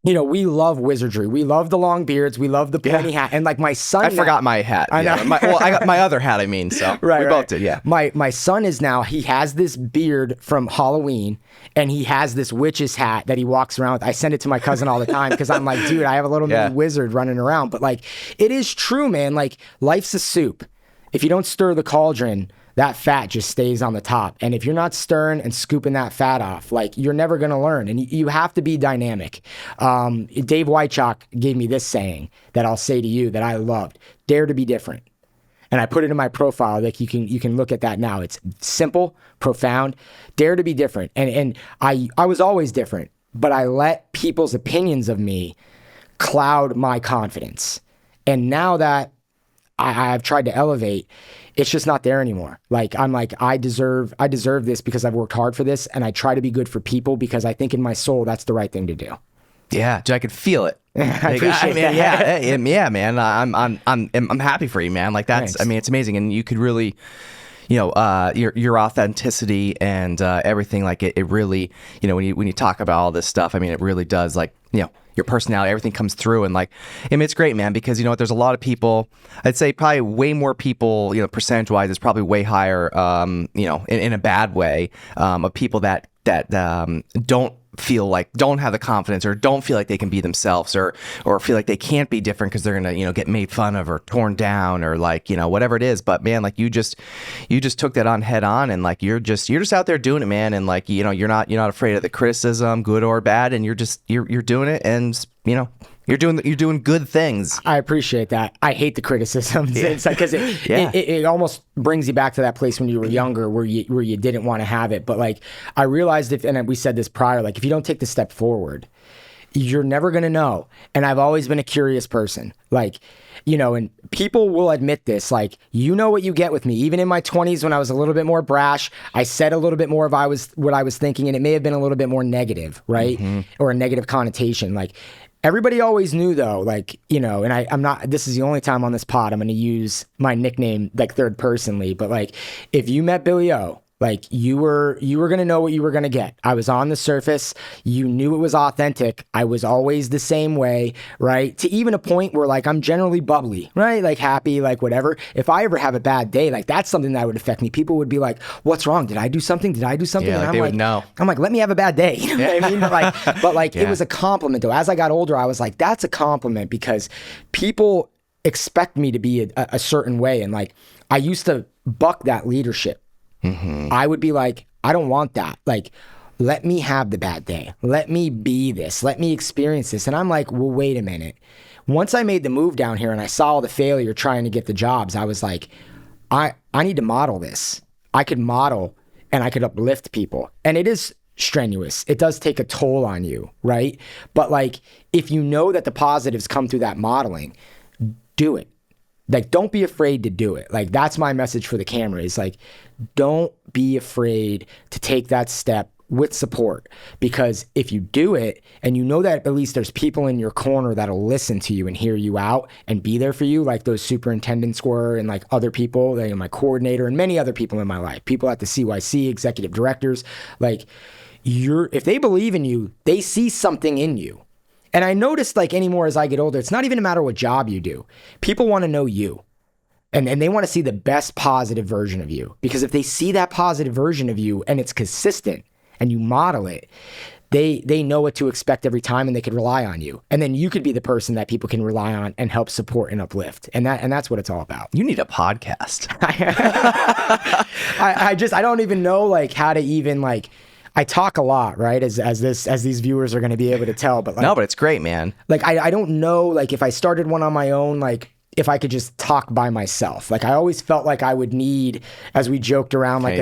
you know, we love wizardry. We love the long beards. We love the pointy hat. And like my son, I forgot my hat. I know. I got my other hat. I mean, so we both did. Yeah. My son is now. He has this beard from Halloween, and he has this witch's hat that he walks around with. I send it to my cousin all the time because I'm like, dude, I have a little mini wizard running around. But like, it is true, man. Like, life's a soup. If you don't stir the cauldron, that fat just stays on the top. And if you're not stirring and scooping that fat off, like, you're never going to learn. And you have to be dynamic. Dave Wychock gave me this saying that I'll say to you that I loved: dare to be different. And I put it in my profile. Like, you can look at that now. It's simple, profound. Dare to be different. And I was always different, but I let people's opinions of me cloud my confidence. And now that I've tried to elevate, it's just not there anymore. Like, I'm like, I deserve this because I've worked hard for this, and I try to be good for people because I think in my soul that's the right thing to do. Yeah, dude, I could feel it. I appreciate that. Yeah, man. I'm happy for you, man. Like, that's, Thanks. I mean, it's amazing, and you could really, you know, your authenticity and everything. Like, it really, you know, when you talk about all this stuff, I mean, it really does, like, you know, your personality, everything comes through. And like, I mean, it's great, man, because, you know what, there's a lot of people, I'd say probably way more people, you know, percentage wise, it's probably way higher, you know, in a bad way, of people that don't have the confidence, or don't feel like they can be themselves, or feel like they can't be different because they're gonna, you know, get made fun of or torn down, or like, you know, whatever it is. But man, like, you just took that on head on, and like, you're just out there doing it, man. And like, you know, you're not afraid of the criticism, good or bad, and you're doing it, and you know, you're doing good things. I appreciate that. I hate the criticisms. Yeah. It's like, because it almost brings you back to that place when you were younger where you didn't want to have it. But like, I realized and we said this prior, like, if you don't take the step forward, you're never going to know. And I've always been a curious person. Like, you know, and people will admit this, like, you know what you get with me. Even in my 20s, when I was a little bit more brash, I said a little bit more of what I was thinking, and it may have been a little bit more negative, right? Mm-hmm. Or a negative connotation. Like, everybody always knew, though, like, you know, and I'm not, this is the only time on this pod I'm going to use my nickname, like, third personally, but like, if you met Billy O, like, you were going to know what you were going to get. I was on the surface. You knew it was authentic. I was always the same way, right? To even a point where, like, I'm generally bubbly, right? Like, happy, like, whatever. If I ever have a bad day, like, that's something that would affect me. People would be like, what's wrong? Did I do something? Yeah, and like, I'm they like, would know. I'm like, let me have a bad day. You know what I mean? But like, Yeah. It was a compliment, though. As I got older, I was like, that's a compliment, because people expect me to be a certain way. And like, I used to buck that leadership. Mm-hmm. I would be like, I don't want that. Like, let me have the bad day. Let me be this. Let me experience this. And I'm like, well, wait a minute. Once I made the move down here and I saw all the failure trying to get the jobs, I was like, I need to model this. I could model and I could uplift people. And it is strenuous. It does take a toll on you, right? But like, if you know that the positives come through that modeling, do it. Like, don't be afraid to do it. Like, that's my message for the camera, is like, don't be afraid to take that step with support. Because if you do it, and you know that at least there's people in your corner that'll listen to you and hear you out and be there for you, like those superintendents were, and like other people, like my coordinator and many other people in my life, people at the CYC, executive directors, like, if they believe in you, they see something in you. And I noticed like anymore as I get older, it's not even a matter what job you do. People want to know you. And they want to see the best positive version of you. Because if they see that positive version of you and it's consistent and you model it, they know what to expect every time and they can rely on you. And then you could be the person that people can rely on and help support and uplift. And that's what it's all about. You need a podcast. I don't even know like how to even like, I talk a lot, right? As these viewers are going to be able to tell, but like, No, but it's great, man. like, I don't know, like if I started one on my own, like if I could just talk by myself. Like I always felt like I would need, as we joked around, like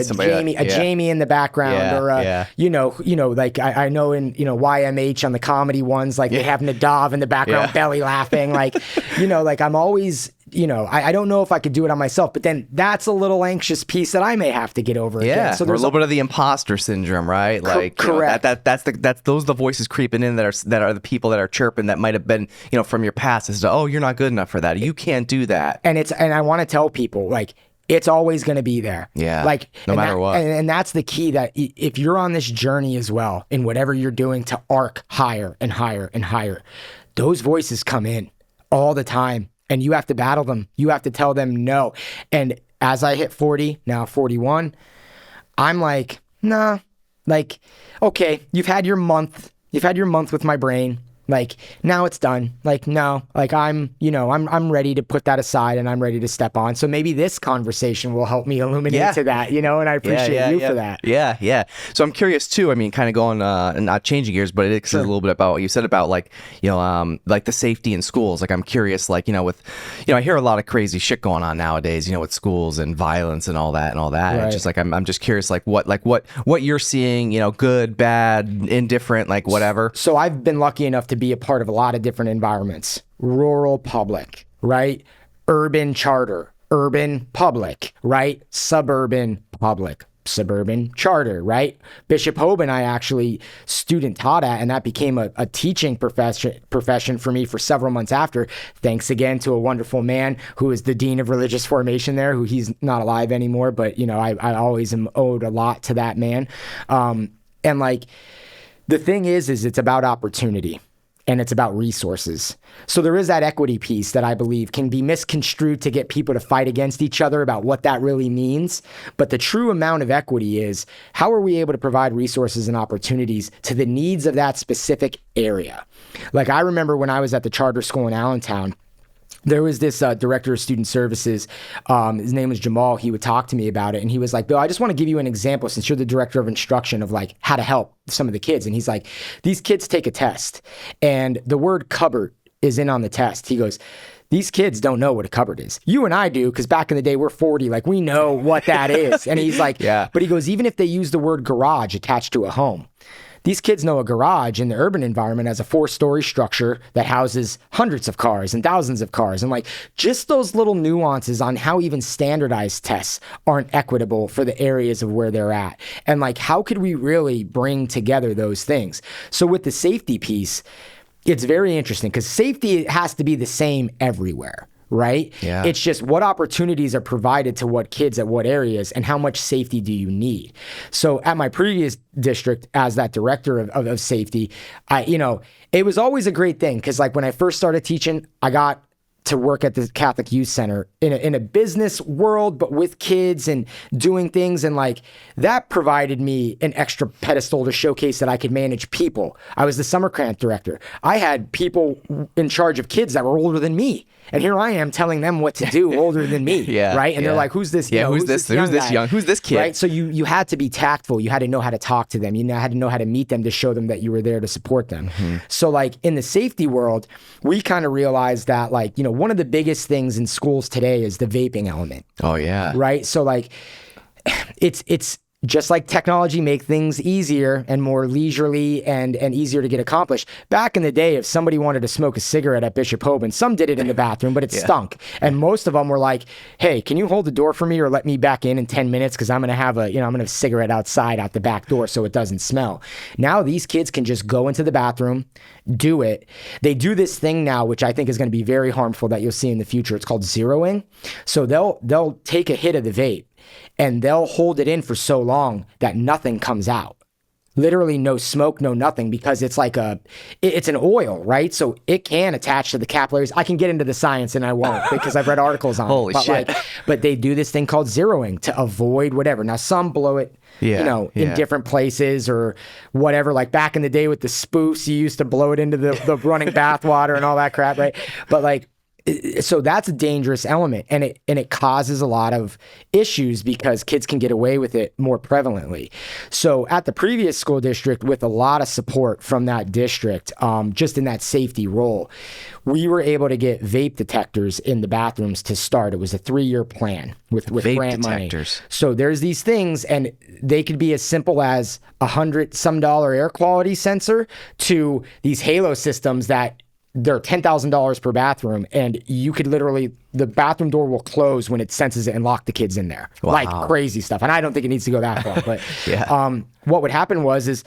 Jamie in the background, or you know, like I know in YMH on the comedy ones, like they have Nadav in the background belly laughing, like like I'm always. I don't know if I could do it on myself, but then that's a little anxious piece that I may have to get over. Yeah, again. So there's a little bit of the imposter syndrome, right? Like, correct. That's those are the voices creeping in that are the people that are chirping that might have been from your past. As to, oh, you're not good enough for that. You can't do that. And I want to tell people like it's always going to be there. Yeah. Like no matter what. And that's the key, that if you're on this journey as well in whatever you're doing to arc higher and higher and higher, those voices come in all the time. And you have to battle them. You have to tell them no. And as I hit 40, now 41, I'm like, nah, like, okay, you've had your month with my brain. Like, now it's done. Like, no, like I'm ready to put that aside and I'm ready to step on. So maybe this conversation will help me illuminate to that, and I appreciate you for that. Yeah, yeah. So I'm curious too. I mean, kind of going, and not changing gears, but it's a little bit about what you said about like, like the safety in schools. Like I'm curious, like, with, I hear a lot of crazy shit going on nowadays, with schools and violence and all that. Right. It's just like, I'm just curious, like what you're seeing, good, bad, indifferent, like whatever. So I've been lucky enough to be a part of a lot of different environments. Rural public, right? Urban charter, urban public, right? Suburban public, suburban charter, right? Bishop Hoban I actually student taught at, and that became a teaching profession for me for several months after. Thanks again to a wonderful man who is the dean of religious formation there, who he's not alive anymore, but I always am owed a lot to that man. And like the thing is it's about opportunity. And it's about resources. So there is that equity piece that I believe can be misconstrued to get people to fight against each other about what that really means. But the true amount of equity is, how are we able to provide resources and opportunities to the needs of that specific area? Like I remember when I was at the charter school in Allentown, there was this director of student services. His name was Jamal. He would talk to me about it. And he was like, Bill, I just want to give you an example since you're the director of instruction of like how to help some of the kids. And he's like, these kids take a test and the word cupboard is in on the test. He goes, these kids don't know what a cupboard is. You and I do, because back in the day, we're 40. Like, we know what that is. And he's like, yeah. But he goes, even if they use the word garage attached to a home, these kids know a garage in the urban environment as a 4-story structure that houses hundreds of cars and thousands of cars. And like just those little nuances on how even standardized tests aren't equitable for the areas of where they're at. And like, how could we really bring together those things? So with the safety piece, it's very interesting because safety has to be the same everywhere. Right? Yeah. It's just what opportunities are provided to what kids at what areas and how much safety do you need? So at my previous district as that director of safety, it was always a great thing because like when I first started teaching, I got to work at the Catholic Youth Center in a business world, but with kids and doing things. And like that provided me an extra pedestal to showcase that I could manage people. I was the summer camp director. I had people in charge of kids that were older than me. And here I am telling them what to do older than me. Yeah, right. And they're like, who's this? Yeah. Who's this young? Who's this kid? Right. So you had to be tactful. You had to know how to talk to them. You had to know how to meet them to show them that you were there to support them. Mm-hmm. So like in the safety world, we kind of realized that like, one of the biggest things in schools today is the vaping element. Oh yeah. Right. So like it's just like technology make things easier and more leisurely and easier to get accomplished. Back in the day, if somebody wanted to smoke a cigarette at Bishop Hoban, some did it in the bathroom, but it stunk. And most of them were like, hey, can you hold the door for me or let me back in 10 minutes? Cause I'm going to have I'm going to have a cigarette outside out the back door so it doesn't smell. Now these kids can just go into the bathroom, do it. They do this thing now, which I think is going to be very harmful that you'll see in the future. It's called zeroing. So they'll take a hit of the vape and they'll hold it in for so long that nothing comes out. literally no smoke, no nothing, because it's like it's an oil, right? So it can attach to the capillaries. I can get into the science and I won't because I've read articles on Holy it. But shit. but they do this thing called zeroing to avoid whatever. Now some blow it, in different places or whatever. Like back in the day with the spoofs, you used to blow it into the running bath water and all that crap, right? But like, so that's a dangerous element, and it causes a lot of issues because kids can get away with it more prevalently. So at the previous school district, with a lot of support from that district, just in that safety role, we were able to get vape detectors in the bathrooms to start. It was a 3-year plan with Vape grant detectors. money. So there's these things, and they could be as simple as $100-some air quality sensor to these halo systems that they're $10,000 per bathroom, and you could literally, the bathroom door will close when it senses it and lock the kids in there. Wow. Like crazy stuff. And I don't think it needs to go that far, but Yeah. What would happen is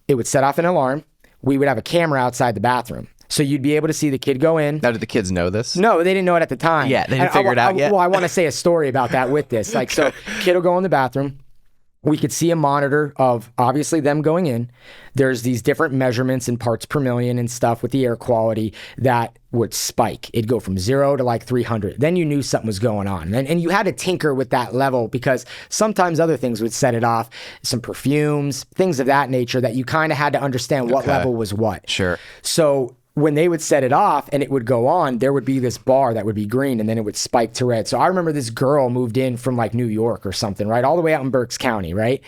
it would set off an alarm. We would have a camera outside the bathroom. So you'd be able to see the kid go in. Now, did the kids know this? No, they didn't know it at the time. Yeah, they didn't figure it out yet? Well, I want to say a story about that with this. Like, so kid will go in the bathroom. We could see a monitor of obviously them going in. There's these different measurements in parts per million and stuff with the air quality that would spike. It'd go from 0 to like 300. Then you knew something was going on. And you had to tinker with that level because sometimes other things would set it off, some perfumes, things of that nature that you kind of had to understand what level was what. Sure. So when they would set it off and it would go on, there would be this bar that would be green and then it would spike to red. So I remember this girl moved in from like New York or something, right? All the way out in Berks County, right?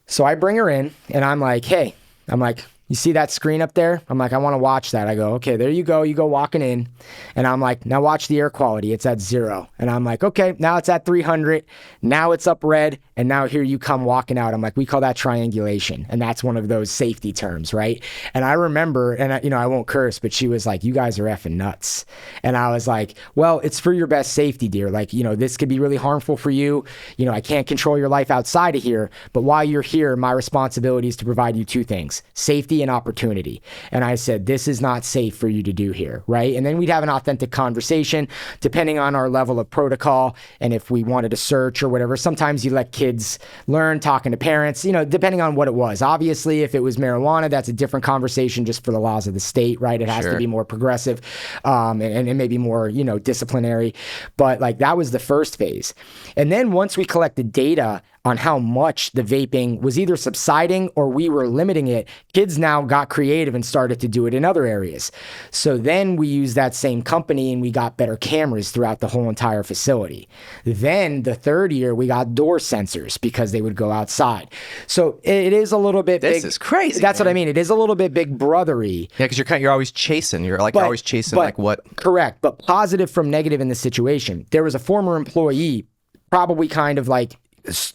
So I bring her in and I'm like, hey, you see that screen up there? I'm like, I want to watch that. I go, okay, there you go. You go walking in. And I'm like, now watch the air quality. It's at 0. And I'm like, okay, now it's at 300. Now it's up red. And now here you come walking out. I'm like, we call that triangulation. And that's one of those safety terms, right? And I remember, and I won't curse, but she was like, you guys are effing nuts. And I was like, well, it's for your best safety, dear. Like, this could be really harmful for you. I can't control your life outside of here. But while you're here, my responsibility is to provide you 2 things, safety and opportunity. And I said, this is not safe for you to do here, right? And then we'd have an authentic conversation depending on our level of protocol. And if we wanted to search or whatever, sometimes you let kids learn talking to parents, depending on what it was. Obviously, if it was marijuana, that's a different conversation just for the laws of the state, right? It has to be more progressive and maybe more, disciplinary. But like that was the first phase. And then once we collected data on how much the vaping was either subsiding or we were limiting it, kids now got creative and started to do it in other areas. So then we used that same company and we got better cameras throughout the whole entire facility. Then the 3rd year, we got door sensors because they would go outside. So it is a little bit big. This is crazy. That's what I mean. It is a little bit big brothery. Yeah, because you're always chasing. You're always chasing like what? Correct. But positive from negative in the situation. There was a former employee, probably kind of like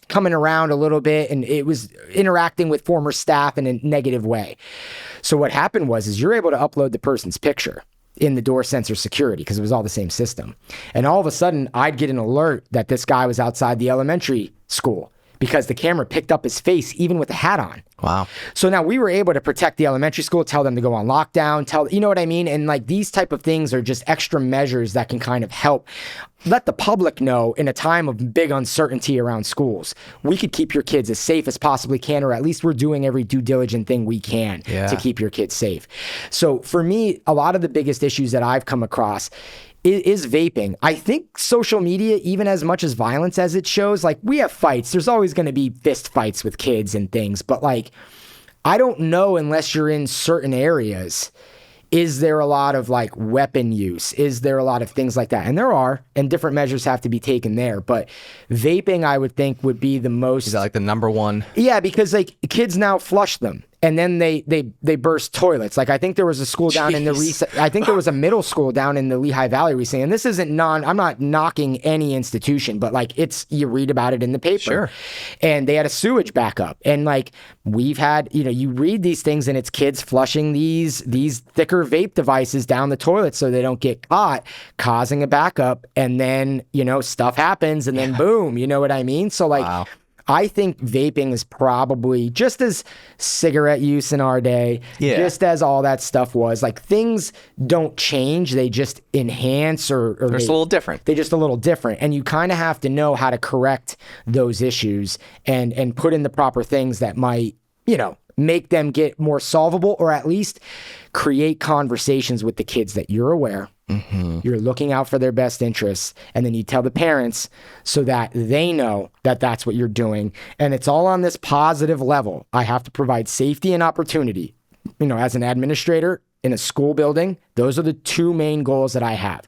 coming around a little bit, and it was interacting with former staff in a negative way. So what happened is you're able to upload the person's picture in the door sensor security because it was all the same system. And all of a sudden I'd get an alert that this guy was outside the elementary school because the camera picked up his face even with the hat on. Wow. So now we were able to protect the elementary school, tell them to go on lockdown, you know what I mean? And like these type of things are just extra measures that can kind of help let the public know in a time of big uncertainty around schools. We could keep your kids as safe as possibly can, or at least we're doing every due diligent thing we can to keep your kids safe. So for me, a lot of the biggest issues that I've come across is vaping. I think social media, even as much as violence as it shows, like we have fights. There's always going to be fist fights with kids and things, but like, I don't know unless you're in certain areas. Is there a lot of like weapon use? Is there a lot of things like that? And there are, and different measures have to be taken there. But vaping, I would think, would be the most. Is that like the number one? Yeah, because like kids now flush them. And then they burst toilets. Like I think there was a school down in I think there was a middle school down in the Lehigh Valley recently. And this isn't I'm not knocking any institution, but like you read about it in the paper. Sure. And they had a sewage backup. And like we've had, you read these things and it's kids flushing these thicker vape devices down the toilet so they don't get caught, causing a backup. And then, stuff happens and then boom, you know what I mean? So like, wow. I think vaping is probably just as cigarette use in our day, just as all that stuff was. Like things don't change, they just enhance or they're just a little different. They're just a little different. And you kind of have to know how to correct those issues and put in the proper things that might, make them get more solvable, or at least create conversations with the kids that you're aware. You're looking out for their best interests, and then you tell the parents so that they know that that's what you're doing. And it's all on this positive level. I have to provide safety and opportunity. As an administrator in a school building, those are the two main goals that I have.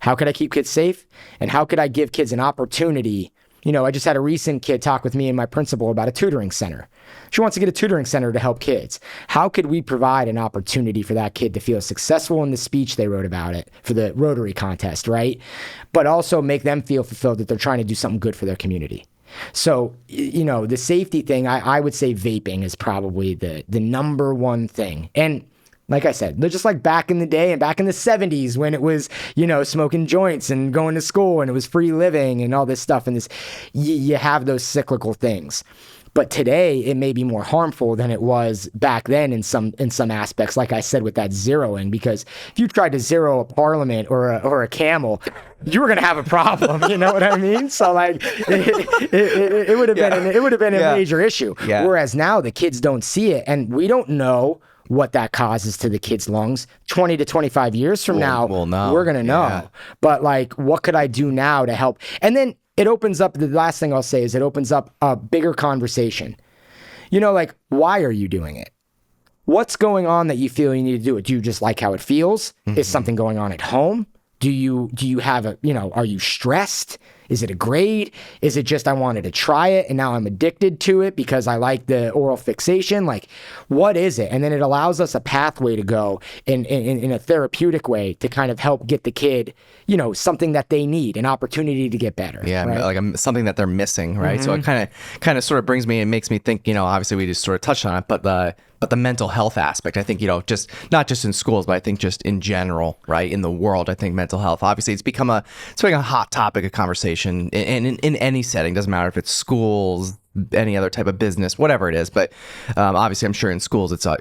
How could I keep kids safe? And how could I give kids an opportunity? I just had a recent kid talk with me and my principal about a tutoring center. She wants to get a tutoring center to help kids. How could we provide an opportunity for that kid to feel successful in the speech they wrote about it for the Rotary contest, right? But also make them feel fulfilled that they're trying to do something good for their community. So, the safety thing, I would say vaping is probably the number one thing. And like I said, they're just like back in the day and back in the 70s when it was, smoking joints and going to school and it was free living and all this stuff. And you have those cyclical things. But today it may be more harmful than it was back then in some aspects, like I said, with that zeroing, because if you tried to zero a parliament or a camel, you were going to have a problem. You know what I mean? So it would have been a major issue. Yeah. Whereas now the kids don't see it, and we don't know what that causes to the kids' lungs. 20 to 25 years from now, we're going to know. Yeah. But what could I do now to help? And then it opens up, the last thing I'll say is it opens up a bigger conversation. Why are you doing it? What's going on that you feel you need to do it? Do you just like how it feels? Is something going on at home? Do you have are you stressed? Is it a grade? Is it just I wanted to try it and now I'm addicted to it because I like the oral fixation? What is it? And then it allows us a pathway to go in a therapeutic way to kind of help get the kid, something that they need, an opportunity to get better. Yeah, right? Something that they're missing, right? So it kind of sort of brings me and makes me think, obviously we just sort of touched on it, but the mental health aspect, I think, just not just in schools, but I think just in general, right? In the world, I think mental health, obviously it's become a hot topic of conversation in any setting. Doesn't matter if it's schools, any other type of business, whatever it is. But obviously I'm sure in schools it's a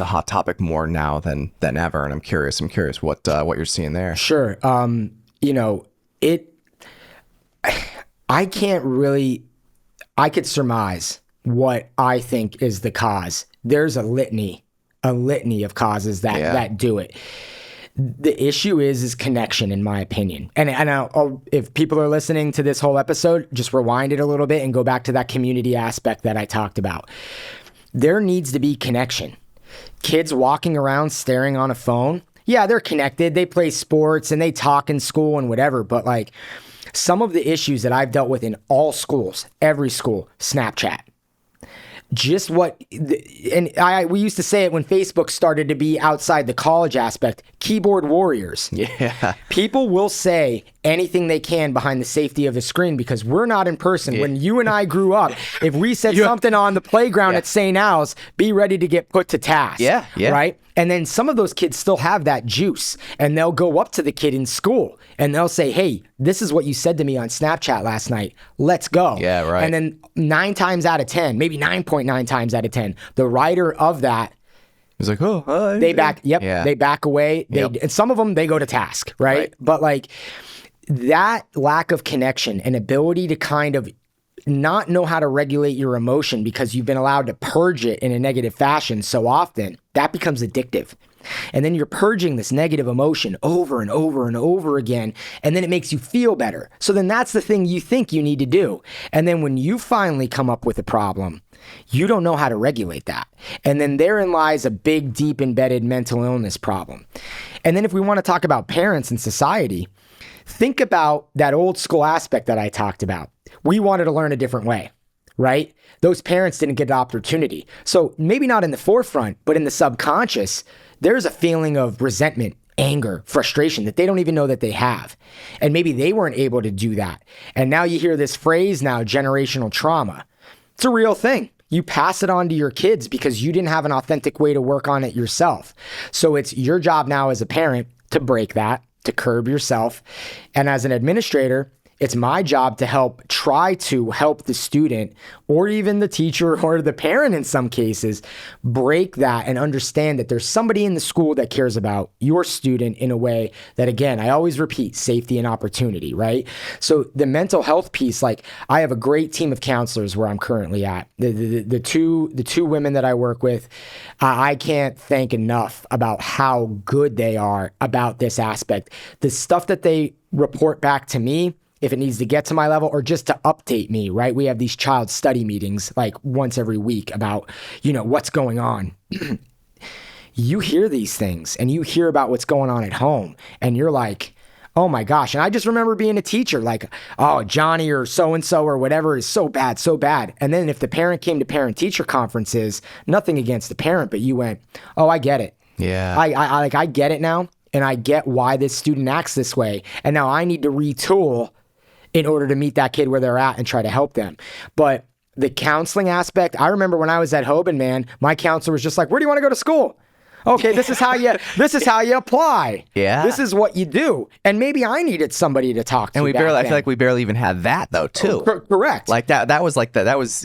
hot topic more now than ever. And I'm curious what you're seeing there. Sure. I could surmise what I think is the cause. There's a litany of causes that do it. The issue is connection, in my opinion. And if people are listening to this whole episode, just rewind it a little bit and go back to that community aspect that I talked about. There needs to be connection. Kids walking around staring on a phone, yeah, they're connected. They play sports and they talk in school and whatever. But some of the issues that I've dealt with in all schools, every school, Snapchat. We used to say it when Facebook started to be outside the college aspect, keyboard warriors. Yeah. People will say anything they can behind the safety of a screen because we're not in person. Yeah. When you and I grew up, if we said something on the playground at St. Al's, be ready to get put to task. Yeah. Right? And then some of those kids still have that juice, and they'll go up to the kid in school and they'll say, hey, this is what you said to me on Snapchat last night. Let's go. Yeah, right. And then 9 times out of 10, maybe 9.9 times out of 10, the writer of that, he's like, oh, they back away. And some of them, they go to task, right? But that lack of connection and ability to kind of not know how to regulate your emotion because you've been allowed to purge it in a negative fashion so often, that becomes addictive. And then you're purging this negative emotion over and over and over again, and then it makes you feel better. So then that's the thing you think you need to do. And then when you finally come up with a problem, you don't know how to regulate that. And then therein lies a big, deep embedded mental illness problem. And then if we want to talk about parents and society, think about that old school aspect that I talked about. We wanted to learn a different way, right? Those parents didn't get an opportunity. So maybe not in the forefront, but in the subconscious, there's a feeling of resentment, anger, frustration that they don't even know that they have. And maybe they weren't able to do that. And now you hear this phrase now, generational trauma. It's a real thing. You pass it on to your kids because you didn't have an authentic way to work on it yourself. So it's your job now as a parent to break that, to curb yourself. And as an administrator, It's my job to try to help the student or even the teacher or the parent in some cases break that and understand that there's somebody in the school that cares about your student in a way that, again, I always repeat, safety and opportunity, right? So the mental health piece, like I have a great team of counselors where I'm currently at. The two women that I work with, I can't thank enough about how good they are about this aspect. The stuff that they report back to me, if it needs to get to my level or just to update me, right? We have these child study meetings like once every week about, what's going on. You hear these things and you hear about what's going on at home and you're like, oh my gosh. And I just remember being a teacher like, oh, Johnny or so-and-so or whatever is so bad, so bad. And then if the parent came to parent-teacher conferences, nothing against the parent, but you went, oh, I get it. Yeah. I get it now. And I get why this student acts this way. And now I need to retool in order to meet that kid where they're at and try to help them. But the counseling aspect, I remember when I was at Hoban, man, my counselor was just like, where do you want to go to school? Okay, this is how you apply. Yeah. This is what you do. And maybe I needed somebody to talk to. And I feel like we barely even had that though, too. Correct. Like that was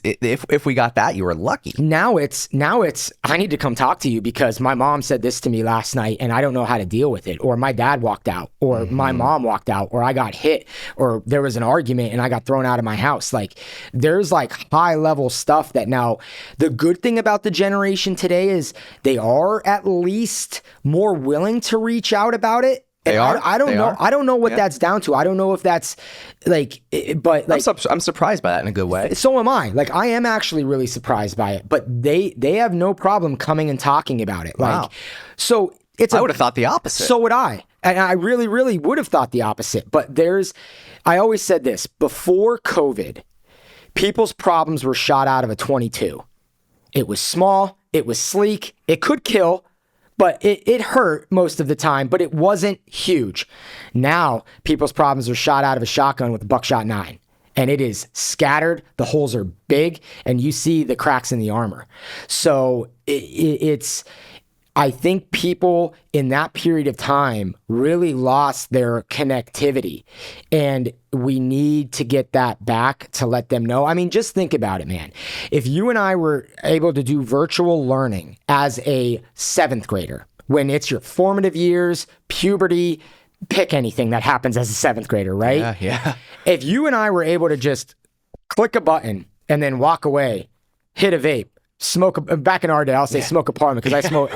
if we got that, you were lucky. Now it's I need to come talk to you because my mom said this to me last night and I don't know how to deal with it. Or my dad walked out, or my mom walked out, or I got hit, or there was an argument and I got thrown out of my house. Like there's like high level stuff that now the good thing about the generation today is they are at least more willing to reach out about it. They are. I don't know. I don't know what that's down to. I don't know if that's like, but like, I'm surprised by that in a good way. So am I. Like, I am actually really surprised by it. But they have no problem coming and talking about it. Wow. Like, so it's. I would have thought the opposite. So would I, and I really, really would have thought the opposite. But I always said this before COVID, people's problems were shot out of a .22. It was small. It was sleek. It could kill. But it hurt most of the time, but it wasn't huge. Now, people's problems are shot out of a shotgun with a buckshot 9. And it is scattered, the holes are big, and you see the cracks in the armor. So it's... I think people in that period of time really lost their connectivity, and we need to get that back to let them know. I mean, just think about it, man. If you and I were able to do virtual learning as a 7th grader, when it's your formative years, puberty, pick anything that happens as a 7th grader, right? Yeah. If you and I were able to just click a button and then walk away, hit a vape, back in our day, I'll say smoke a parliament because I smoke.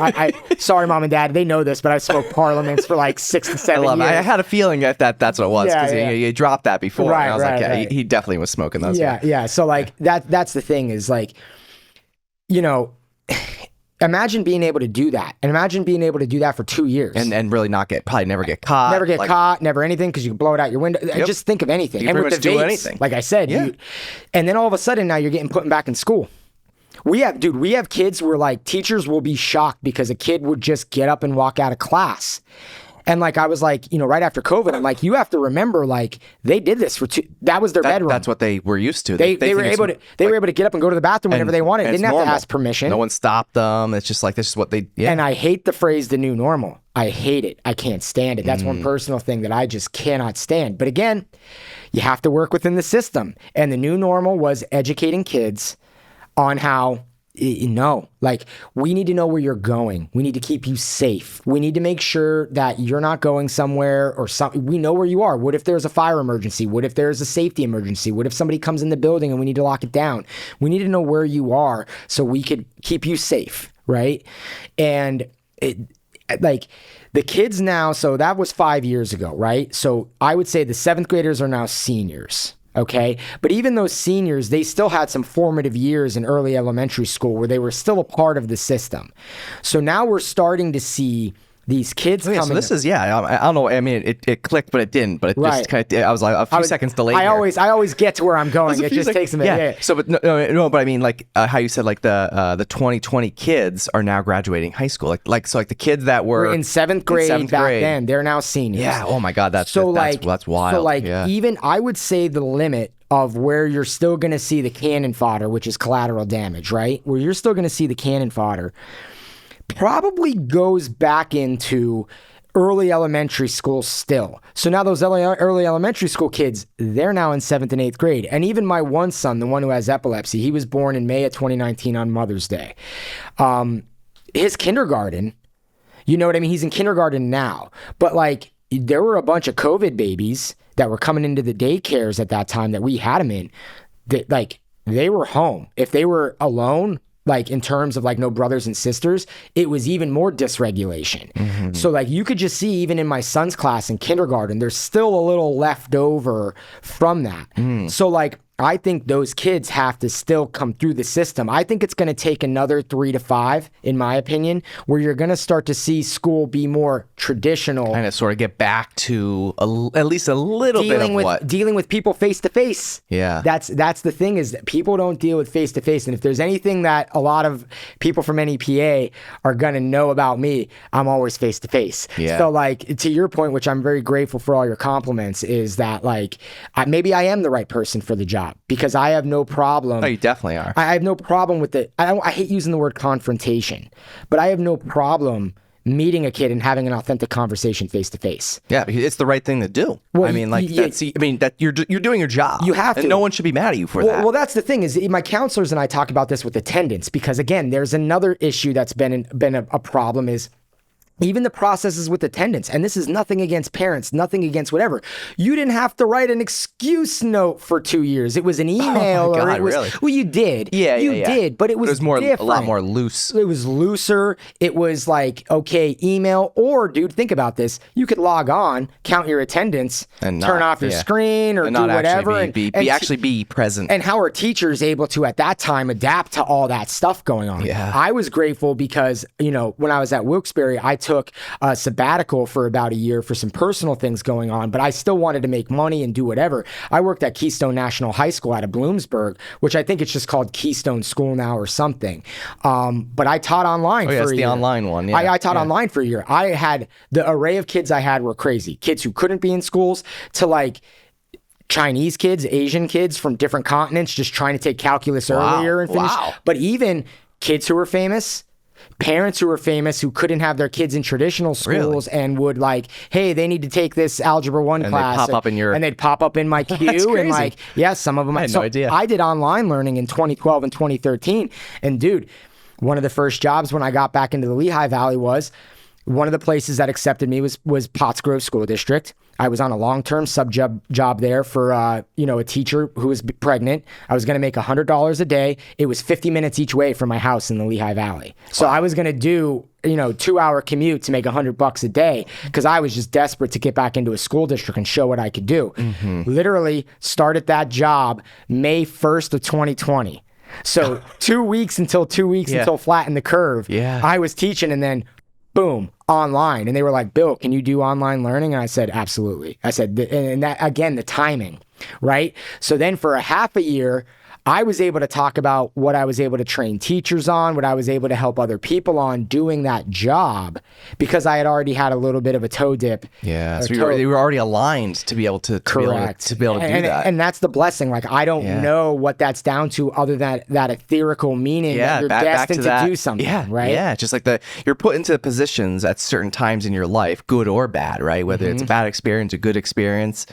Sorry, mom and dad, they know this, but I smoked parliaments for like 6 to 7 years. I had a feeling that's what it was because you dropped that before. Right, and I was right. He definitely was smoking those. Yeah. So like that's the thing is like, imagine being able to do that, and imagine being able to do that for 2 years, and really probably never get caught, never anything because you can blow it out your window. Yep. Just think of anything, You and can with the pretty much do vapes, anything. like I said, and then all of a sudden now you're getting put back in school. We have kids where like teachers will be shocked because a kid would just get up and walk out of class. And like, I was like, right after COVID, I'm like, you have to remember, like they did this that was their bedroom. That's what they were used to. They were able to get up and go to the bathroom whenever they wanted. They didn't have to ask permission. No one stopped them. It's just like, this is what they, And I hate the phrase, the new normal. I hate it. I can't stand it. That's one personal thing that I just cannot stand. But again, you have to work within the system. And the new normal was educating kids on how, like we need to know where you're going. We need to keep you safe. We need to make sure that you're not going somewhere or something. We know where you are. What if there's a fire emergency? What if there's a safety emergency? What if somebody comes in the building and we need to lock it down? We need to know where you are so we could keep you safe, right? And like the kids now, so that was 5 years ago, right? So I would say the 7th graders are now seniors. Okay. But even those seniors, they still had some formative years in early elementary school where they were still a part of the system. So now we're starting to see these kids coming. So this is, I don't know. I mean, it clicked, but it didn't. But it just kind of, I was like a few seconds delayed. I always get to where I'm going. It just takes a minute. Yeah. So, but no, but I mean, like how you said, like the 2020 kids are now graduating high school. Like the kids that were in 7th grade back then, they're now seniors. Yeah. Oh my God. That's wild. So like even I would say the limit of where you're still going to see the cannon fodder, which is collateral damage, right? Where you're still going to see the cannon fodder probably goes back into early elementary school still. So now those early elementary school kids, they're now in 7th and 8th grade. And even my one son, the one who has epilepsy, he was born in May of 2019 on Mother's Day. His kindergarten, you know what I mean? He's in kindergarten now. But like, there were a bunch of COVID babies that were coming into the daycares at that time that we had them in. That, like, they were home. If they were alone, like in terms of like no brothers and sisters, it was even more dysregulation. Mm-hmm. So like you could just see even in my son's class in kindergarten, there's still a little left over from that. So like, I think those kids have to still come through the system. I think it's going to take another 3 to 5, in my opinion, where you're going to start to see school be more traditional. Kind of sort of get back to at least a little bit of what? Dealing with people face to face. Yeah. That's the thing, is that people don't deal with face to face. And if there's anything that a lot of people from NEPA are going to know about me, I'm always face to face. Yeah. So like, to your point, which I'm very grateful for all your compliments, is that like, maybe I am the right person for the job. Because I have no problem. Oh, you definitely are. I have no problem with it. I hate using the word confrontation, but I have no problem meeting a kid and having an authentic conversation face to face. Yeah, it's the right thing to do. Well, I mean, like, that you're doing your job. You have to. And no one should be mad at you for that. Well, that's the thing, is my counselors and I talk about this with attendance, because again, there's another issue that's been a problem, is even the processes with attendance. And this is nothing against parents, nothing against whatever. You didn't have to write an excuse note for 2 years. It was an email. Oh my God, or it was, really? Well, you did. Yeah, you did, but it was more different. a lot more loose. It was looser. It was like, okay, email, or dude, think about this. You could log on, count your attendance, and turn off your screen, or and do not whatever. Actually be present. And how are teachers able to, at that time, adapt to all that stuff going on? Yeah. I was grateful because, when I was at Wilkes-Barre, I took a sabbatical for about a year for some personal things going on, but I still wanted to make money and do whatever. I worked at Keystone National High School out of Bloomsburg, which I think it's just called Keystone School now or something. But I taught online for a year. Oh, yeah, it's the online one. Yeah. I taught online for a year. I had, the array of kids I had were crazy. Kids who couldn't be in schools to like Chinese kids, Asian kids from different continents just trying to take calculus earlier and finish. Wow. But even kids who were famous, parents who were famous who couldn't have their kids in traditional schools and would like, hey, they need to take this Algebra 1 class. And they'd pop up in my queue. And like, yeah, some of them. I had no idea. I did online learning in 2012 and 2013. And dude, one of the first jobs when I got back into the Lehigh Valley was one of the places that accepted me was Pottsgrove School District. I was on a long-term job there for, a teacher who was pregnant. I was going to make $100 a day. It was 50 minutes each way from my house in the Lehigh Valley. So I was going to do, 2-hour commute to make $100 a day because I was just desperate to get back into a school district and show what I could do. Mm-hmm. Literally started that job May 1st of 2020. So 2 weeks until flatten the curve. Yeah. I was teaching, and then boom, online. And they were like, Bill, can you do online learning? And I said, absolutely. I said, and that, again, the timing, right? So then for a half a year, I was able to talk about what I was able to train teachers on, what I was able to help other people on doing that job because I had already had a little bit of a toe dip. Yeah, so you were already aligned to be able to Correct. to be able to do that. And that's the blessing. Like, I don't know what that's down to other than that ethereal meaning that you're destined to do something, right? Yeah, just like you're put into positions at certain times in your life, good or bad, right? Whether it's a bad experience, a good experience.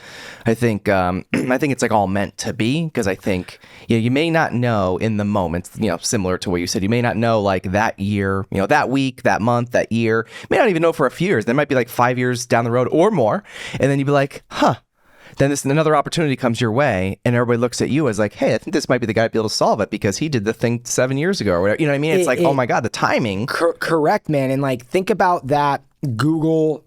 I think it's like all meant to be, because I think you may not know in the moment, similar to what you said, you may not know like that year, that week, that month, that year, you may not even know for a few years. There might be like 5 years down the road or more. And then you'd be like, then another opportunity comes your way and everybody looks at you as like, hey, I think this might be the guy to be able to solve it because he did the thing 7 years ago or whatever. You know what I mean? It's oh my God, the timing. Correct, man. And like, think about that Google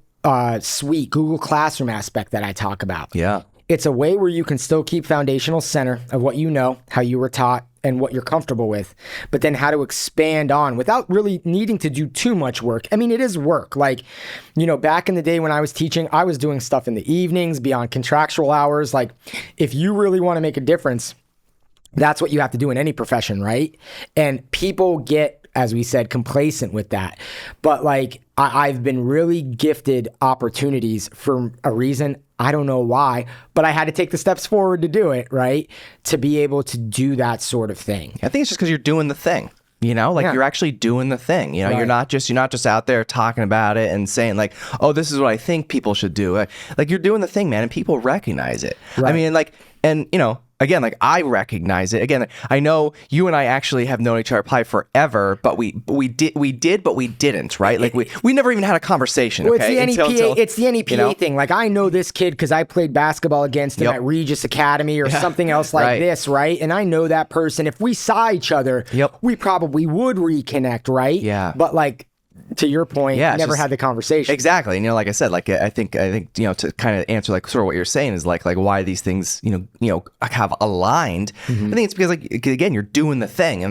Suite, Google Classroom aspect that I talk about. Yeah. It's a way where you can still keep foundational center of what you know, how you were taught, and what you're comfortable with, but then how to expand on without really needing to do too much work. I mean, it is work. Like, back in the day when I was teaching, I was doing stuff in the evenings beyond contractual hours. Like, if you really want to make a difference, that's what you have to do in any profession, right? And people get, as we said, complacent with that. But like, I've been really gifted opportunities for a reason. I don't know why, but I had to take the steps forward to do it, right? To be able to do that sort of thing. I think it's just because you're doing the thing. Yeah. You're actually doing the thing. You're Right. not just out there talking about it and saying like, oh, this is what I think people should do. Like you're doing the thing, man, and people recognize it. Right. I mean, like, and again, like I recognize it. Again, I know you and I actually have known each other probably forever, but we did, but we didn't, right? Like we never even had a conversation. Well, Okay, it's the NEPA. It's the NEPA thing. Like I know this kid because I played basketball against him Yep. at Regis Academy or something else like Right. this, right? And I know that person. If we saw each other, Yep. we probably would reconnect, right? Yeah. But like to your point, Yeah, it's never just- had the conversation. Exactly. And like I said, like I think to kind of answer like sort of what you're saying is like why these things have aligned. Mm-hmm. I think it's because like again you're doing the thing,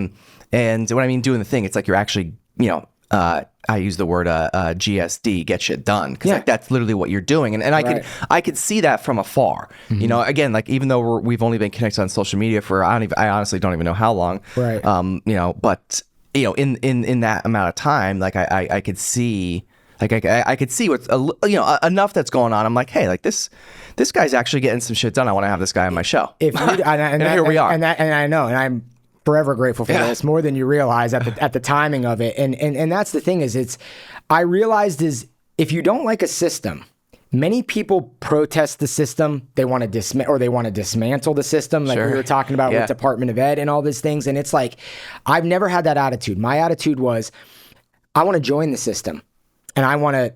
and when I mean doing the thing, it's like you're actually I use the word GSD, get shit done, because like that's literally what you're doing, and Right. I could see that from afar. Mm-hmm. Again, like even though we've only been connected on social media for I honestly don't even know how long. Right. But in that amount of time, like I could see. Like I could see what's enough that's going on. I'm like, hey, like this guy's actually getting some shit done. I want to have this guy on my show. If you, and here we are. and I know, and I'm forever grateful for this more than you realize at the timing of it. And that's the thing is I realized is if you don't like a system, many people protest the system. They want to dismantle the system, like we were talking about with Department of Ed and all these things. And it's like I've never had that attitude. My attitude was I want to join the system. And I want to,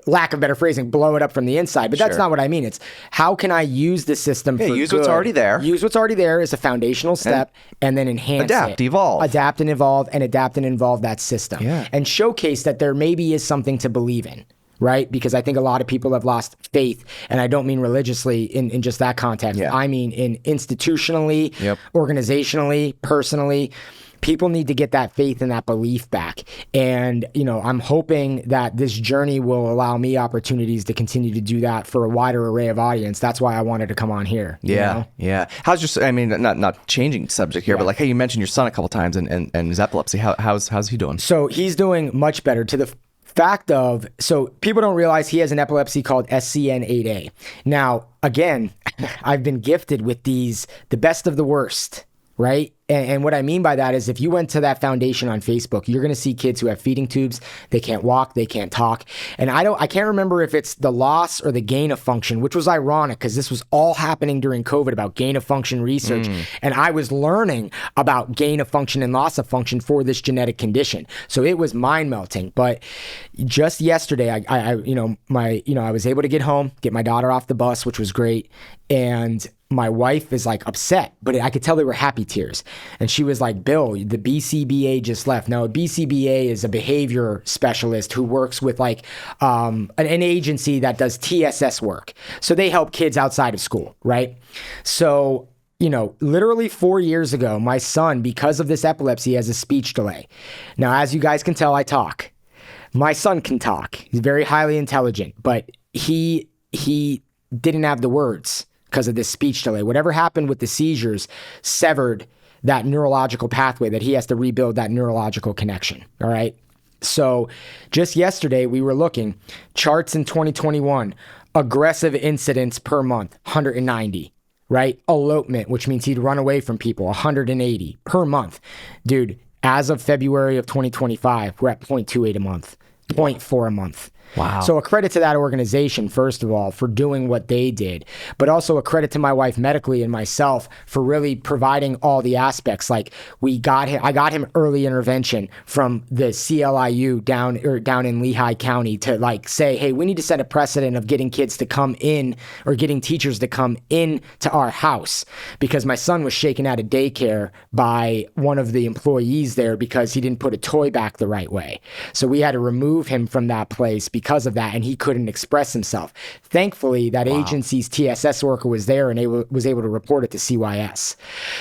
lack of better phrasing, blow it up from the inside. But that's not what I mean. It's how can I use the system for use good? what's already there. Use what's already there as a foundational step and then enhance adapt, it. evolve. Adapt and evolve and adapt and involve that system. Yeah. And showcase that there maybe is something to believe in. Right? Because I think a lot of people have lost faith, and I don't mean religiously in just that context. Yeah. I mean in institutionally, organizationally, personally. People need to get that faith and that belief back. And, I'm hoping that this journey will allow me opportunities to continue to do that for a wider array of audience. That's why I wanted to come on here. you know? Yeah. How's your? I mean, not changing subject here, but like, hey, you mentioned your son a couple times and his epilepsy. How's he doing? So he's doing much better to the fact of, so people don't realize he has an epilepsy called SCN8A. Now, again, I've been gifted with the best of the worst, right? And what I mean by that is if you went to that foundation on Facebook, you're going to see kids who have feeding tubes. They can't walk. They can't talk. And I can't remember if it's the loss or the gain of function, which was ironic because this was all happening during COVID about gain of function research. And I was learning about gain of function and loss of function for this genetic condition. So it was mind melting. But just yesterday, I was able to get home, get my daughter off the bus, which was great. And my wife is like upset, but I could tell they were happy tears. And she was like, Bill, the BCBA just left. Now, a BCBA is a behavior specialist who works with like an agency that does TSS work. So they help kids outside of school, right? So, literally 4 years ago, my son, because of this epilepsy, has a speech delay. Now, as you guys can tell, I talk. My son can talk. He's very highly intelligent, but he didn't have the words because of this speech delay. Whatever happened with the seizures severed that neurological pathway that he has to rebuild that neurological connection. All right. So just yesterday we were looking charts in 2021, aggressive incidents per month, 190, right? Elopement, which means he'd run away from people, 180 per month. Dude, as of February of 2025, we're at 0.28 a month, 0.4 a month. Wow. So a credit to that organization, first of all, for doing what they did, but also a credit to my wife medically and myself for really providing all the aspects. Like I got him early intervention from the CLIU down in Lehigh County to like say, hey, we need to set a precedent of getting kids to come in or getting teachers to come in to our house because my son was shaken out of daycare by one of the employees there because he didn't put a toy back the right way. So we had to remove him from that place because of that, and he couldn't express himself. Thankfully, that agency's TSS worker was there and was able to report it to CYS.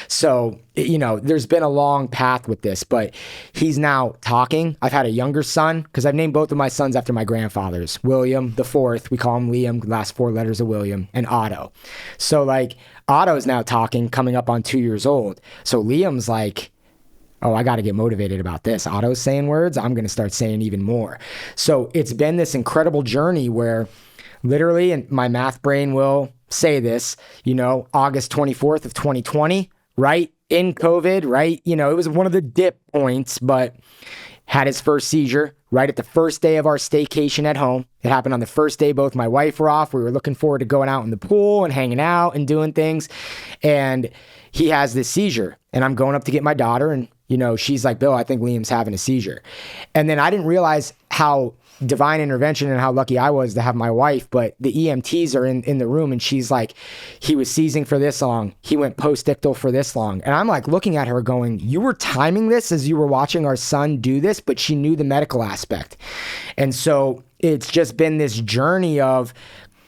So, there's been a long path with this, but he's now talking. I've had a younger son, because I've named both of my sons after my grandfathers. William, the fourth, we call him Liam, the last four letters of William, and Otto. So, like, Otto's now talking, coming up on 2 years old. So Liam's like, oh, I got to get motivated about this. Otto's saying words, I'm going to start saying even more. So it's been this incredible journey where literally, and my math brain will say this, August 24th of 2020, right in COVID, right? You know, it was one of the dip points, but had his first seizure right at the first day of our staycation at home. It happened on the first day both my wife were off. We were looking forward to going out in the pool and hanging out and doing things. And he has this seizure. And I'm going up to get my daughter, and, you know, she's like, Bill, I think Liam's having a seizure. And then I didn't realize how divine intervention and how lucky I was to have my wife, but the EMTs are in the room, and she's like, he was seizing for this long. He went post-ictal for this long. And I'm like looking at her going, you were timing this as you were watching our son do this, but she knew the medical aspect. And so it's just been this journey of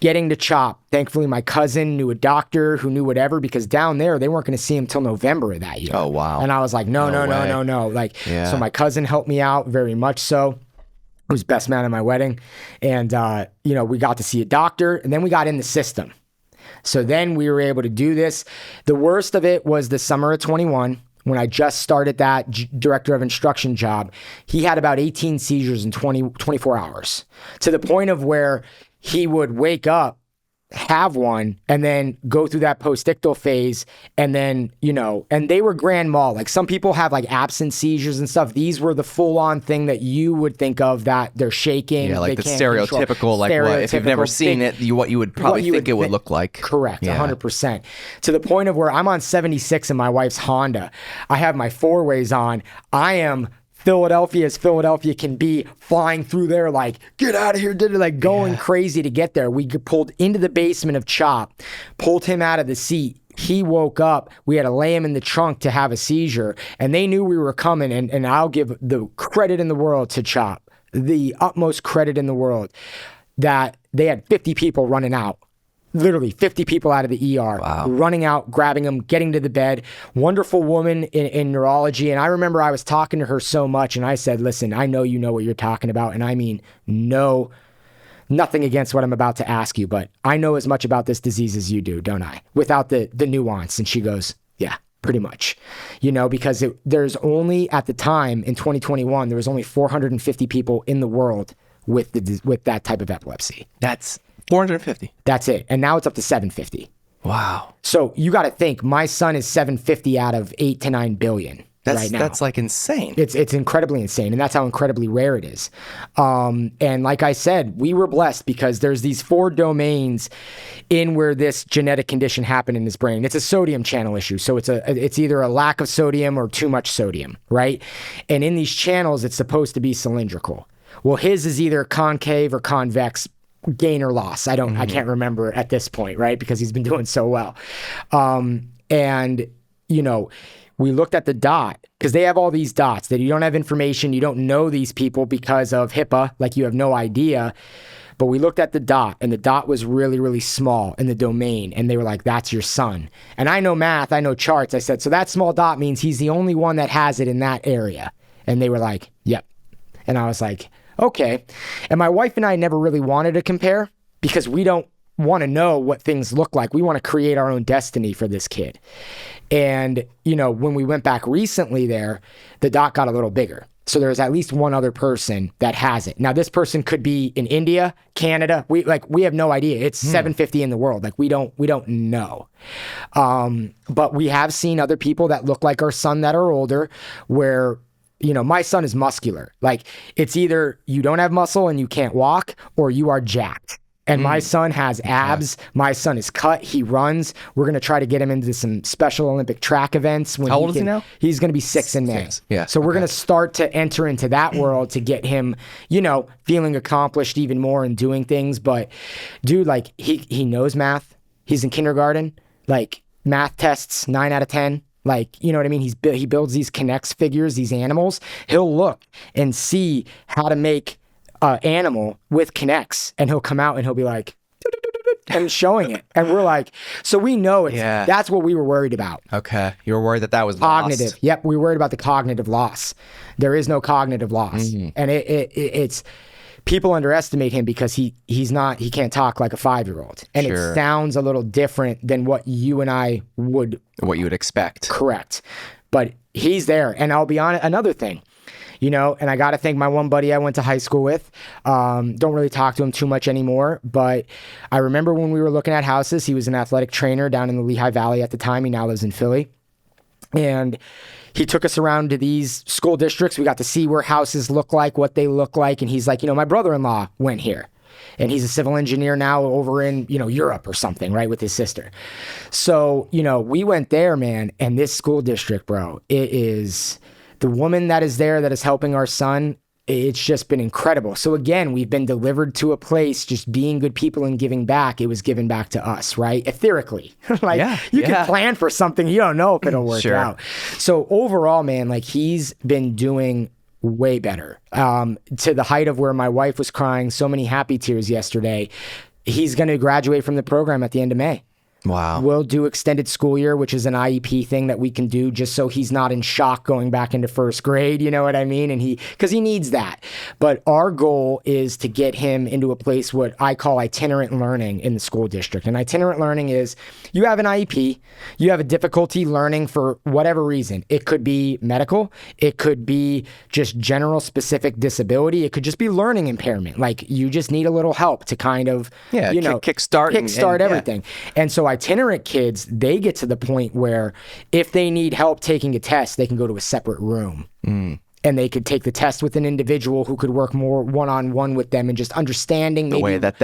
getting to CHOP. Thankfully, my cousin knew a doctor who knew whatever, because down there, they weren't going to see him till November of that year. Oh, wow. And I was like, no. Like, so my cousin helped me out very much so. Who's best man at my wedding. And, you know, we got to see a doctor, and then we got in the system. So then we were able to do this. The worst of it was the summer of 21, when I just started that director of instruction job. He had about 18 seizures in 24 hours, to the point of where he would wake up, have one, and then go through that post-ictal phase. And then, you know, and they were grand mal. Like, some people have like absent seizures and stuff. These were the full-on thing that you would think of, that they're shaking. Yeah, like they the can't stereotypical, control. like what, if you've never seen it, what you would probably think it would look like. Correct, 100%. To the point of where I'm on 76 in my wife's Honda. I have my four-ways on. I am Philadelphia as Philadelphia can be, flying through there like, get out of here, like going crazy to get there. We pulled into the basement of CHOP, pulled him out of the seat. He woke up. We had to lay him in the trunk to have a seizure, and they knew we were coming. And I'll give the credit in the world to CHOP, the utmost credit in the world, that they had 50 people running out. Literally 50 people out of the ER, running out, grabbing him, getting to the bed. Wonderful woman in neurology. And I remember I was talking to her so much, and I said, listen, I know you know what you're talking about. And I mean, nothing against what I'm about to ask you, but I know as much about this disease as you do, don't I? Without the nuance. And she goes, yeah, pretty much. You know, because there's only, at the time in 2021, there was only 450 people in the world with that type of epilepsy. That's 450. That's it. And now it's up to 750. Wow. So you got to think, my son is 750 out of 8 to 9 billion right now. That's like insane. It's incredibly insane. And that's how incredibly rare it is. And like I said, we were blessed because there's these 4 domains in where this genetic condition happened in his brain. It's a sodium channel issue. So it's either a lack of sodium or too much sodium, right? And in these channels, it's supposed to be cylindrical. Well, his is either concave or convex, gain or loss. I can't remember at this point, right? Because he's been doing so well. And, you know, we looked at the dot, because they have all these dots that you don't have information. You don't know these people because of HIPAA, like you have no idea. But we looked at the dot, and the dot was really, really small in the domain. And they were like, that's your son. And I know math, I know charts. I said, so that small dot means he's the only one that has it in that area. And they were like, yep. And I was like, okay. And my wife and I never really wanted to compare, because we don't want to know what things look like. We want to create our own destiny for this kid. And, you know, when we went back recently there, the dot got a little bigger. So there's at least one other person that has it. Now, this person could be in India, Canada. We have no idea. It's 750 in the world. Like, we don't know. But we have seen other people that look like our son that are older, where, you know, my son is muscular. Like, it's either you don't have muscle and you can't walk, or you are jacked. And my son has abs. My son is cut. He runs. We're going to try to get him into some Special Olympic track events. How old is he now? He's going to be 6 in May. Yeah. So we're going to start to enter into that world to get him, you know, feeling accomplished even more and doing things. But dude, like, he knows math. He's in kindergarten. Like, math tests, 9 out of 10. Like, you know what I mean? He builds these connects figures, these animals. He'll look and see how to make animal with connects, and he'll come out and he'll be like, and showing it. And we're like, so we know that's what we were worried about. Okay. You were worried that was cognitive. lost. Yep. We were worried about the cognitive loss. There is no cognitive loss. And it's people underestimate him because he can't talk like a 5-year-old. And it sounds a little different than what you and I would. What you would expect. Correct. But he's there. And I'll be honest, another thing, you know, and I got to thank my one buddy I went to high school with. Don't really talk to him too much anymore, but I remember when we were looking at houses, he was an athletic trainer down in the Lehigh Valley at the time. He now lives in Philly. And he took us around to these school districts. We got to see where houses look like, what they look like. And he's like, my brother-in-law went here. And he's a civil engineer now over in, Europe or something, right, with his sister. So, we went there, man. And this school district, bro, it is the woman that is there that is helping our son. It's just been incredible. So again, we've been delivered to a place, just being good people and giving back. It was given back to us, right? Etherically. You can plan for something. You don't know if it'll work out. So overall, man, he's been doing way better, to the height of where my wife was crying so many happy tears yesterday. He's going to graduate from the program at the end of May. Wow. We'll do extended school year, which is an IEP thing that we can do just so he's not in shock going back into first grade. You know what I mean? And because he needs that. But our goal is to get him into a place, what I call itinerant learning in the school district. And itinerant learning is you have an IEP, you have a difficulty learning for whatever reason. It could be medical. It could be just general specific disability. It could just be learning impairment. You just need a little help to kind of, kickstart everything. And so itinerant kids, they get to the point where if they need help taking a test, they can go to a separate room. And they could take the test with an individual who could work more one-on-one with them and just understanding the way that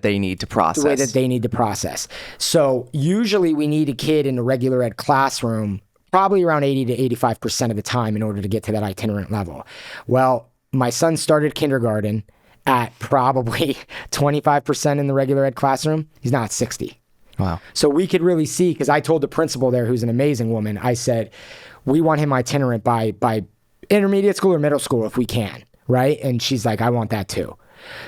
they need to process. The way that they need to process. So usually we need a kid in a regular ed classroom probably around 80 to 85% of the time in order to get to that itinerant level. Well, my son started kindergarten at probably 25% in the regular ed classroom. He's now at 60. Wow. So we could really see, because I told the principal there, who's an amazing woman, I said, we want him itinerant by intermediate school or middle school if we can, right? And she's like, I want that too.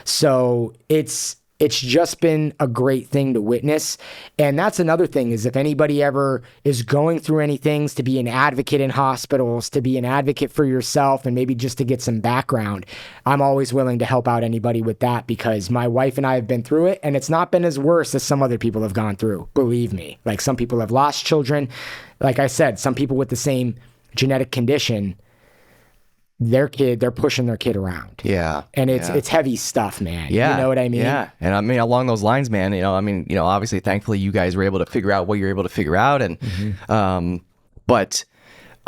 So it's just been a great thing to witness. And that's another thing, is if anybody ever is going through any things, to be an advocate in hospitals, to be an advocate for yourself, and maybe just to get some background, I'm always willing to help out anybody with that, because my wife and I have been through it, and it's not been as worse as some other people have gone through. Believe me. Some people have lost children. Like I said, some people with the same genetic condition, they're pushing their kid around. Yeah. And it's heavy stuff, man. Yeah. You know what I mean? Yeah. And I mean, along those lines, man, obviously, thankfully you guys were able to figure out what you're able to figure out. And, but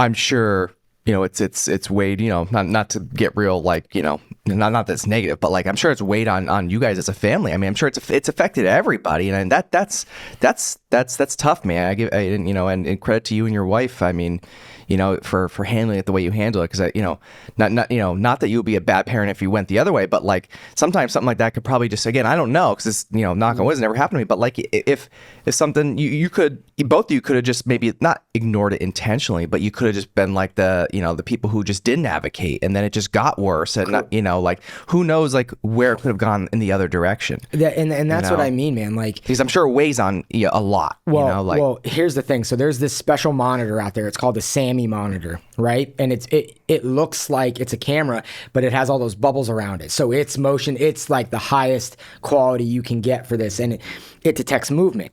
I'm sure, it's weighed, not to get real, not that's negative, but I'm sure it's weighed on you guys as a family. I mean, I'm sure it's affected everybody. And that's tough, man. And credit to you and your wife. I mean, for handling it the way you handle it. Because, not that you would be a bad parent if you went the other way, but sometimes something like that could probably just, again, I don't know, because it's, knock on wood, it's never happened to me. But if something, both of you could have just maybe not ignored it intentionally, but you could have just been the people who just didn't advocate, and then it just got worse. And, who knows, where it could have gone in the other direction. And that's what I mean, man. Because I'm sure it weighs on you a lot. Well, here's the thing. So there's this special monitor out there. It's called the SAMI monitor, right? And it looks like it's a camera, but it has all those bubbles around it. So it's motion. It's the highest quality you can get for this, and it detects movement.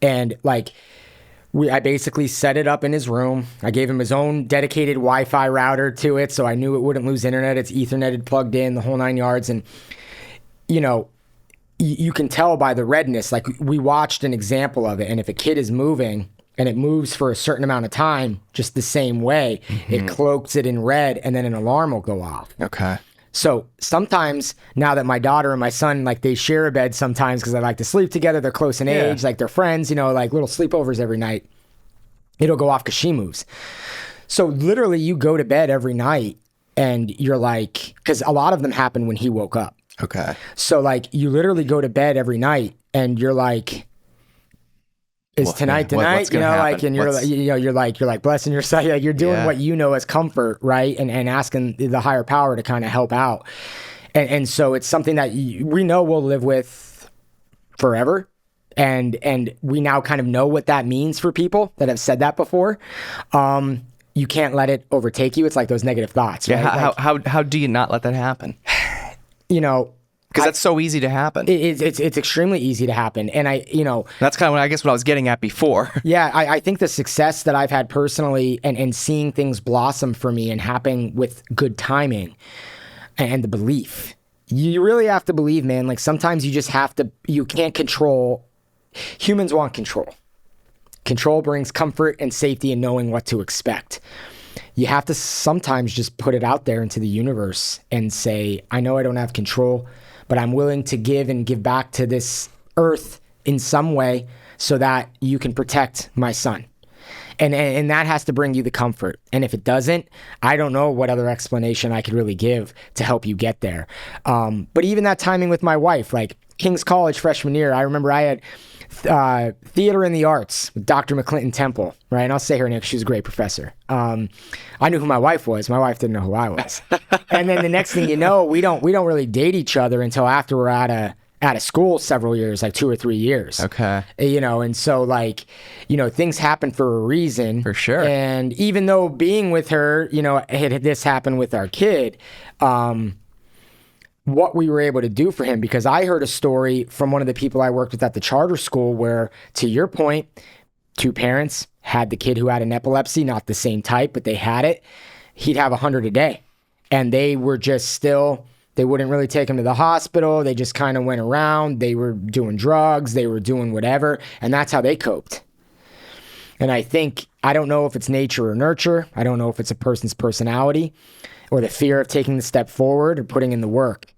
And I basically set it up in his room. I gave him his own dedicated Wi-Fi router to it, so I knew it wouldn't lose internet. It's Etherneted, plugged in, the whole 9 yards. And you can tell by the redness. We watched an example of it, and if a kid is moving and it moves for a certain amount of time, just the same way, it cloaks it in red, and then an alarm will go off. Okay. So sometimes, now that my daughter and my son, they share a bed sometimes because they like to sleep together, they're close in age, they're friends, little sleepovers every night, it'll go off because she moves. So literally you go to bed every night and you're because a lot of them happen when he woke up. Okay. So you literally go to bed every night and you're is tonight? What's gonna happen? And you're blessing yourself. You're doing what as comfort, right? And asking the higher power to kind of help out. And so it's something that we know we'll live with forever. And we now kind of know what that means for people that have said that before. You can't let it overtake you. It's those negative thoughts. Right? Yeah. How do you not let that happen? Because that's so easy to happen. It's extremely easy to happen. And that's kind of what I was getting at before. Yeah, I think the success that I've had personally and seeing things blossom for me and happen with good timing and the belief. You really have to believe, man. Sometimes you just have to, you can't control. Humans want control. Control brings comfort and safety in knowing what to expect. You have to sometimes just put it out there into the universe and say, I know I don't have control, but I'm willing to give and give back to this earth in some way so that you can protect my son. And that has to bring you the comfort. And if it doesn't, I don't know what other explanation I could really give to help you get there. But even that timing with my wife, like King's College freshman year, I remember I had theater in the arts with Dr. McClinton Temple, right? And I'll say her name because she was a great professor. I knew who my wife was. My wife didn't know who I was. And then the next thing you know, we don't really date each other until after we're out of school several years, like 2 or 3 years. Okay. And so like, things happen for a reason. For sure. And even though being with her, had this happen with our kid, what we were able to do for him, because I heard a story from one of the people I worked with at the charter school where, to your point, 2 parents had the kid who had an epilepsy, not the same type, but they had it. He'd have 100 a day. And they were just still... They wouldn't really take him to the hospital. They just kind of went around. They were doing drugs. They were doing whatever. And that's how they coped. And I don't know if it's nature or nurture. I don't know if it's a person's personality or the fear of taking the step forward or putting in the work.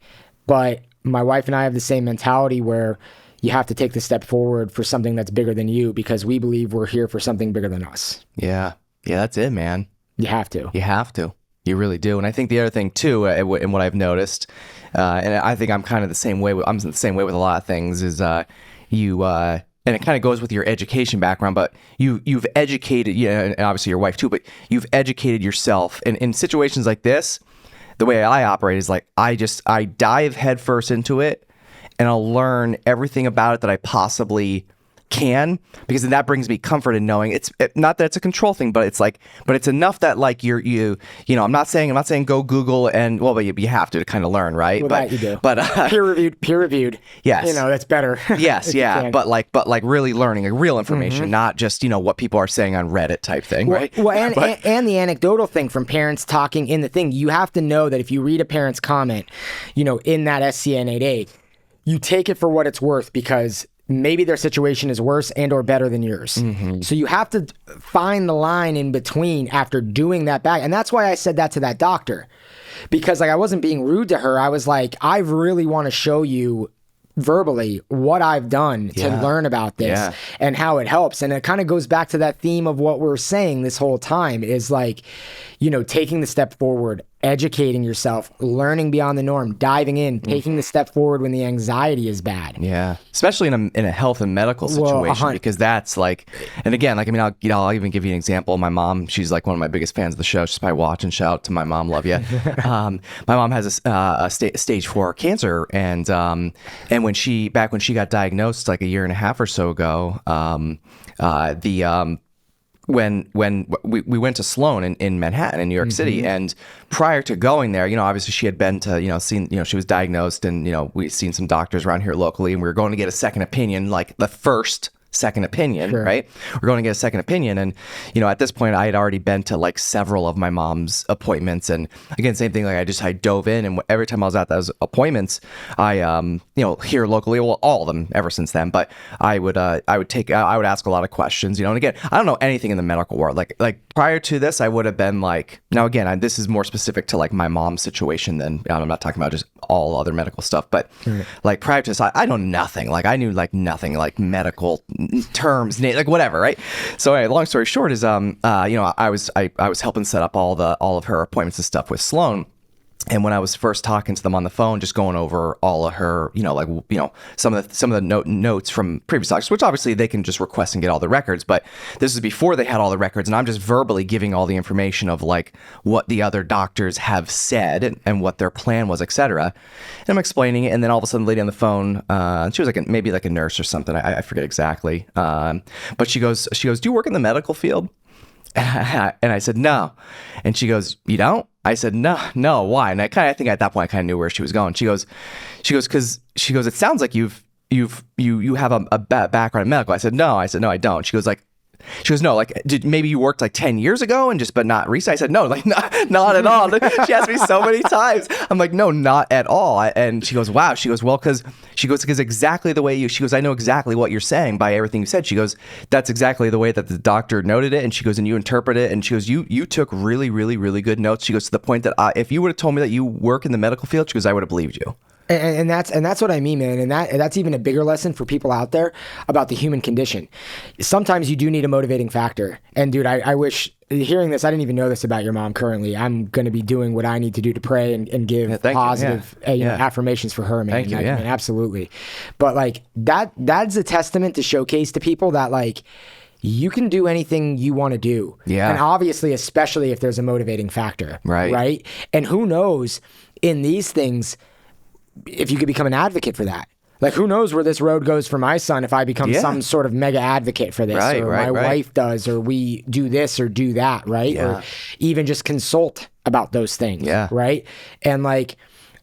But my wife and I have the same mentality where you have to take the step forward for something that's bigger than you because we believe we're here for something bigger than us. Yeah. Yeah, that's it, man. You have to. You have to. You really do. And I think the other thing too, and what I've noticed, and I think I'm kind of the same way. I'm the same way with a lot of things. Is and it kind of goes with your education background, but you've educated, and obviously your wife too, but you've educated yourself. And in situations like this, the way I operate is like I dive headfirst into it, and I'll learn everything about it that I possibly can, because then that brings me comfort in knowing it's not that it's a control thing, but it's enough that like I'm not saying go Google and but you have to kind of learn, right? Well, but that you do. But peer reviewed. Yes. That's better. Yes, yeah. But like really learning like real information, not just what people are saying on Reddit type thing, right? Well, and the anecdotal thing from parents talking in the thing, you have to know that if you read a parent's comment, in that SCN 8A, you take it for what it's worth because maybe their situation is worse and or better than yours. Mm-hmm. So you have to find the line in between after doing that back. And that's why I said that to that doctor, because like I wasn't being rude to her. I was like, I really want to show you verbally what I've done to learn about this and how it helps. And it kind of goes back to that theme of what we're saying this whole time is like, taking the step forward, educating yourself, learning beyond the norm, diving in, taking the step forward when the anxiety is bad. Yeah. Especially in a health and medical situation, because that's like, and again, like, I mean, I'll even give you an example. My mom, she's like one of my biggest fans of the show. She's probably watching. Shout out to my mom. Love you. My mom has a stage 4 cancer. And when she got diagnosed like a year and a half or so ago, when we went to Sloan in Manhattan in New York City, and prior to going there, obviously she had been to, she was diagnosed, and, we'd seen some doctors around here locally, and we were going to get a second opinion, like the first second opinion, right? We're going to get a second opinion. And, at this point I had already been to like several of my mom's appointments. And again, same thing, like I dove in, and every time I was at those appointments, I, here locally, well, all of them ever since then, but I would ask a lot of questions, and again, I don't know anything in the medical world. Like prior to this, I would have been like, now again, this is more specific to like my mom's situation than, I'm not talking about just all other medical stuff, but like prior to this, I know nothing. Like I knew like nothing, like medical terms, like whatever, right? So anyway, long story short is, I was helping set up all of her appointments and stuff with Sloan. And when I was first talking to them on the phone, just going over all of her, some of the notes from previous doctors, which obviously they can just request and get all the records. But this is before they had all the records, and I'm just verbally giving all the information of like what the other doctors have said and what their plan was, etc. And I'm explaining it, and then all of a sudden, the lady on the phone, she was like maybe like a nurse or something. I forget exactly. But she goes, do you work in the medical field? And I said, no. And she goes, you don't? I said, no, why? And I think at that point I kind of knew where she was going. She goes, it sounds like you have a background in medical. I said, no, I don't. She goes like, She goes, no, like, maybe you worked like 10 years ago and but not recently. I said, no, like, not at all. She asked me so many times. I'm like, no, not at all. And she goes, wow. She goes, well, because exactly the way she goes, I know exactly what you're saying by everything you said. She goes, that's exactly the way that the doctor noted it. And she goes, and you interpret it. And she goes, you took really, really, really good notes. She goes, to the point that if you would have told me that you work in the medical field, she goes, I would have believed you. And that's what I mean, man. And that's even a bigger lesson for people out there about the human condition. Sometimes you do need a motivating factor. And dude, I wish, hearing this, I didn't even know this about your mom currently. I'm going to be doing what I need to do to pray and give positive affirmations for her, man. Thank you, I mean, absolutely. But like that's a testament to showcase to people that like, you can do anything you want to do. Yeah. And obviously, especially if there's a motivating factor. Right. Right. And who knows in these things, if you could become an advocate for that. Like, who knows where this road goes for my son if I become some sort of mega advocate for this, or my wife does, or we do this or do that, right? Yeah. Or even just consult about those things, right? And like,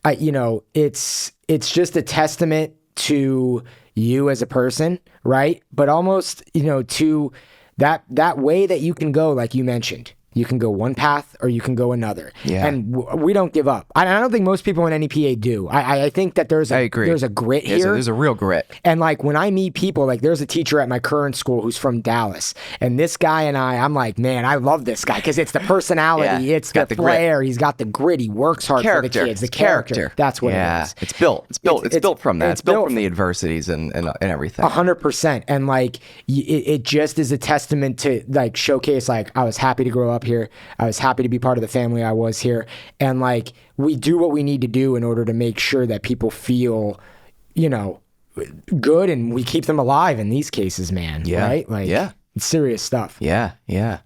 it's just a testament to you as a person, right? But almost, to that way that you can go, like you mentioned. You can go one path or you can go another. Yeah. And we don't give up. I don't think most people in NEPA do. I think that there's a grit here. There's a real grit. And like when I meet people, like there's a teacher at my current school who's from Dallas. And this guy and I'm like, man, I love this guy because it's the personality. It's the flair. He's got the grit. He works hard for the kids. The character. That's what it is. It's built. It's built from that. It's built from the adversities and everything. 100%. And like it just is a testament to like showcase, like I was happy to grow up here. I was happy to be part of the family I was here. And like, we do what we need to do in order to make sure that people feel, good, and we keep them alive in these cases, man. Yeah. Right? Like, it's serious stuff. Yeah. Yeah.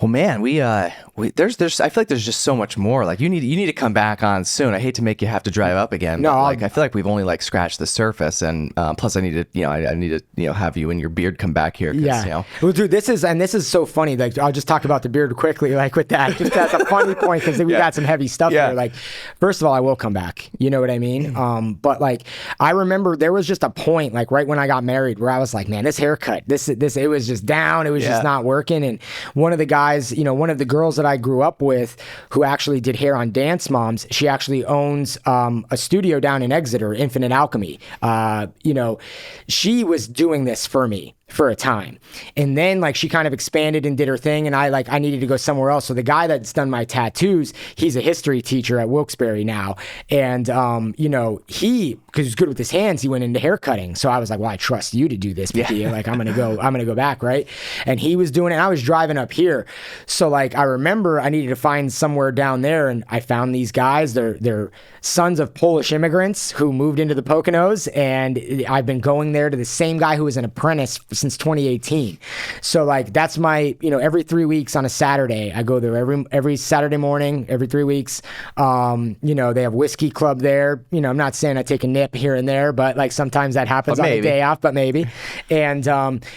Well, man, there's I feel like there's just so much more. Like you need to come back on soon. I hate to make you have to drive up again. No, I feel like we've only like scratched the surface, and plus I need to have you and your beard come back here. Well, dude, this is so funny. Like I'll just talk about the beard quickly, like with that, just as a funny point because we got some heavy stuff here. Like, first of all, I will come back. You know what I mean? But like I remember there was just a point, like right when I got married, where I was like, man, this haircut, this it was just down. It was just not working. And one of the guys, one of the girls that I grew up with who actually did hair on Dance Moms, she actually owns a studio down in Exeter, Infinite Alchemy. She was doing this for me for a time. And then like she kind of expanded and did her thing, and I needed to go somewhere else. So the guy that's done my tattoos, he's a history teacher at Wilkes-Barre now. And he, because he's good with his hands, he went into hair cutting. So I was like, well, I trust you to do this, Mattia. Like I'm gonna go back, right? And he was doing it, and I was driving up here. So like I remember I needed to find somewhere down there, and I found these guys. They're sons of Polish immigrants who moved into the Poconos, and I've been going there to the same guy who was an apprentice since 2018. So like that's my, every 3 weeks on a Saturday, I go there every Saturday morning, every 3 weeks. They have whiskey club there. I'm not saying I take a nip here and there, but like sometimes that happens on a day off, but maybe. And,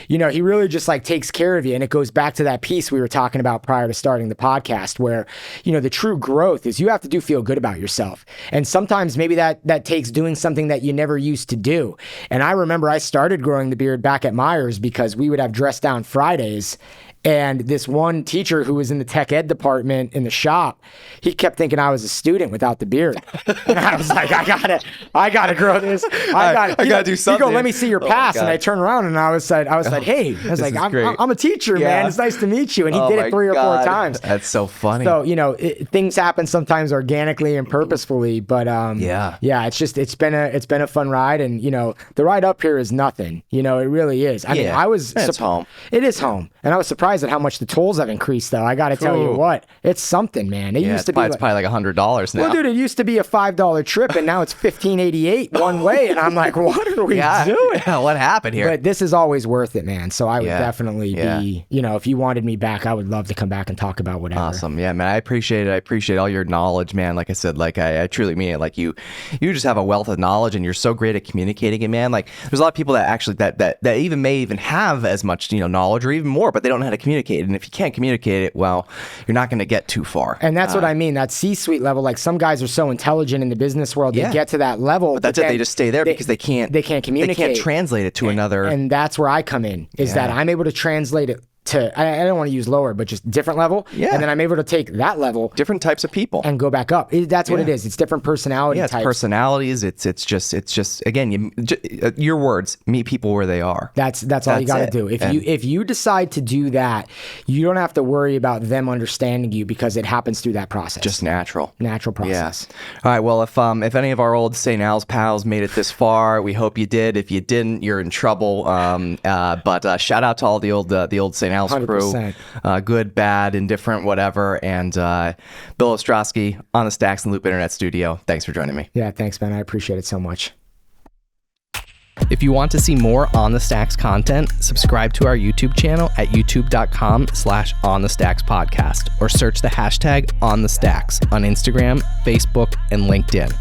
he really just like takes care of you. And it goes back to that piece we were talking about prior to starting the podcast where, the true growth is you have to feel good about yourself. And sometimes maybe that takes doing something that you never used to do. And I remember I started growing the beard back at Myers because we would have dress down Fridays. And this one teacher who was in the tech ed department in the shop, he kept thinking I was a student without the beard. And I was like, I gotta grow this. I gotta do something. He go, let me see your pass. And I turned around and I was like, hey, I'm a teacher, man. It's nice to meet you. And he did it 3 or 4 times. That's so funny. So, things happen sometimes organically and purposefully, but it's been a fun ride. And, the ride up here is nothing. It really is. I mean, it's home. It is home. And I was surprised at how much the tolls have increased, though. I got to tell you what, it's something, man. It used to be it's probably like $100 now. Well, dude, it used to be a $5 trip, and now it's $15.88 one way, and I'm like, what are we doing? Yeah, what happened here? But this is always worth it, man. So I would definitely be, if you wanted me back, I would love to come back and talk about whatever. Awesome, yeah, man. I appreciate it. I appreciate all your knowledge, man. Like I said, like I truly mean it. Like you just have a wealth of knowledge, and you're so great at communicating it, man. Like there's a lot of people that actually that may even have as much knowledge or even more, but they don't know how to to communicate it. And if you can't communicate it, well, you're not going to get too far. And that's what I mean. That C-suite level, like some guys are so intelligent in the business world, they get to that level. But that's it. They just stay there because they can't communicate. They can't translate it to another. And that's where I come in, is that I'm able to translate it to, I don't want to use lower, but just different level. Yeah. And then I'm able to take that level. Different types of people. And go back up. That's what it is. It's different personality types. It's personalities. It's just again, your words, meet people where they are. That's all you got to do. If you decide to do that, you don't have to worry about them understanding you because it happens through that process. Just natural process. Yes. All right. Well, if any of our old St. Al's pals made it this far, we hope you did. If you didn't, you're in trouble. But shout out to all the old St. Al's 100%. crew, good, bad, indifferent, whatever. And Bill Ostroski on the Stacks and Loop Internet Studio. Thanks for joining me. Yeah, thanks, Ben. I appreciate it so much. If you want to see more On the Stacks content, subscribe to our YouTube channel at youtube.com/onthestackspodcast or search the hashtag On the Stacks on Instagram, Facebook, and LinkedIn.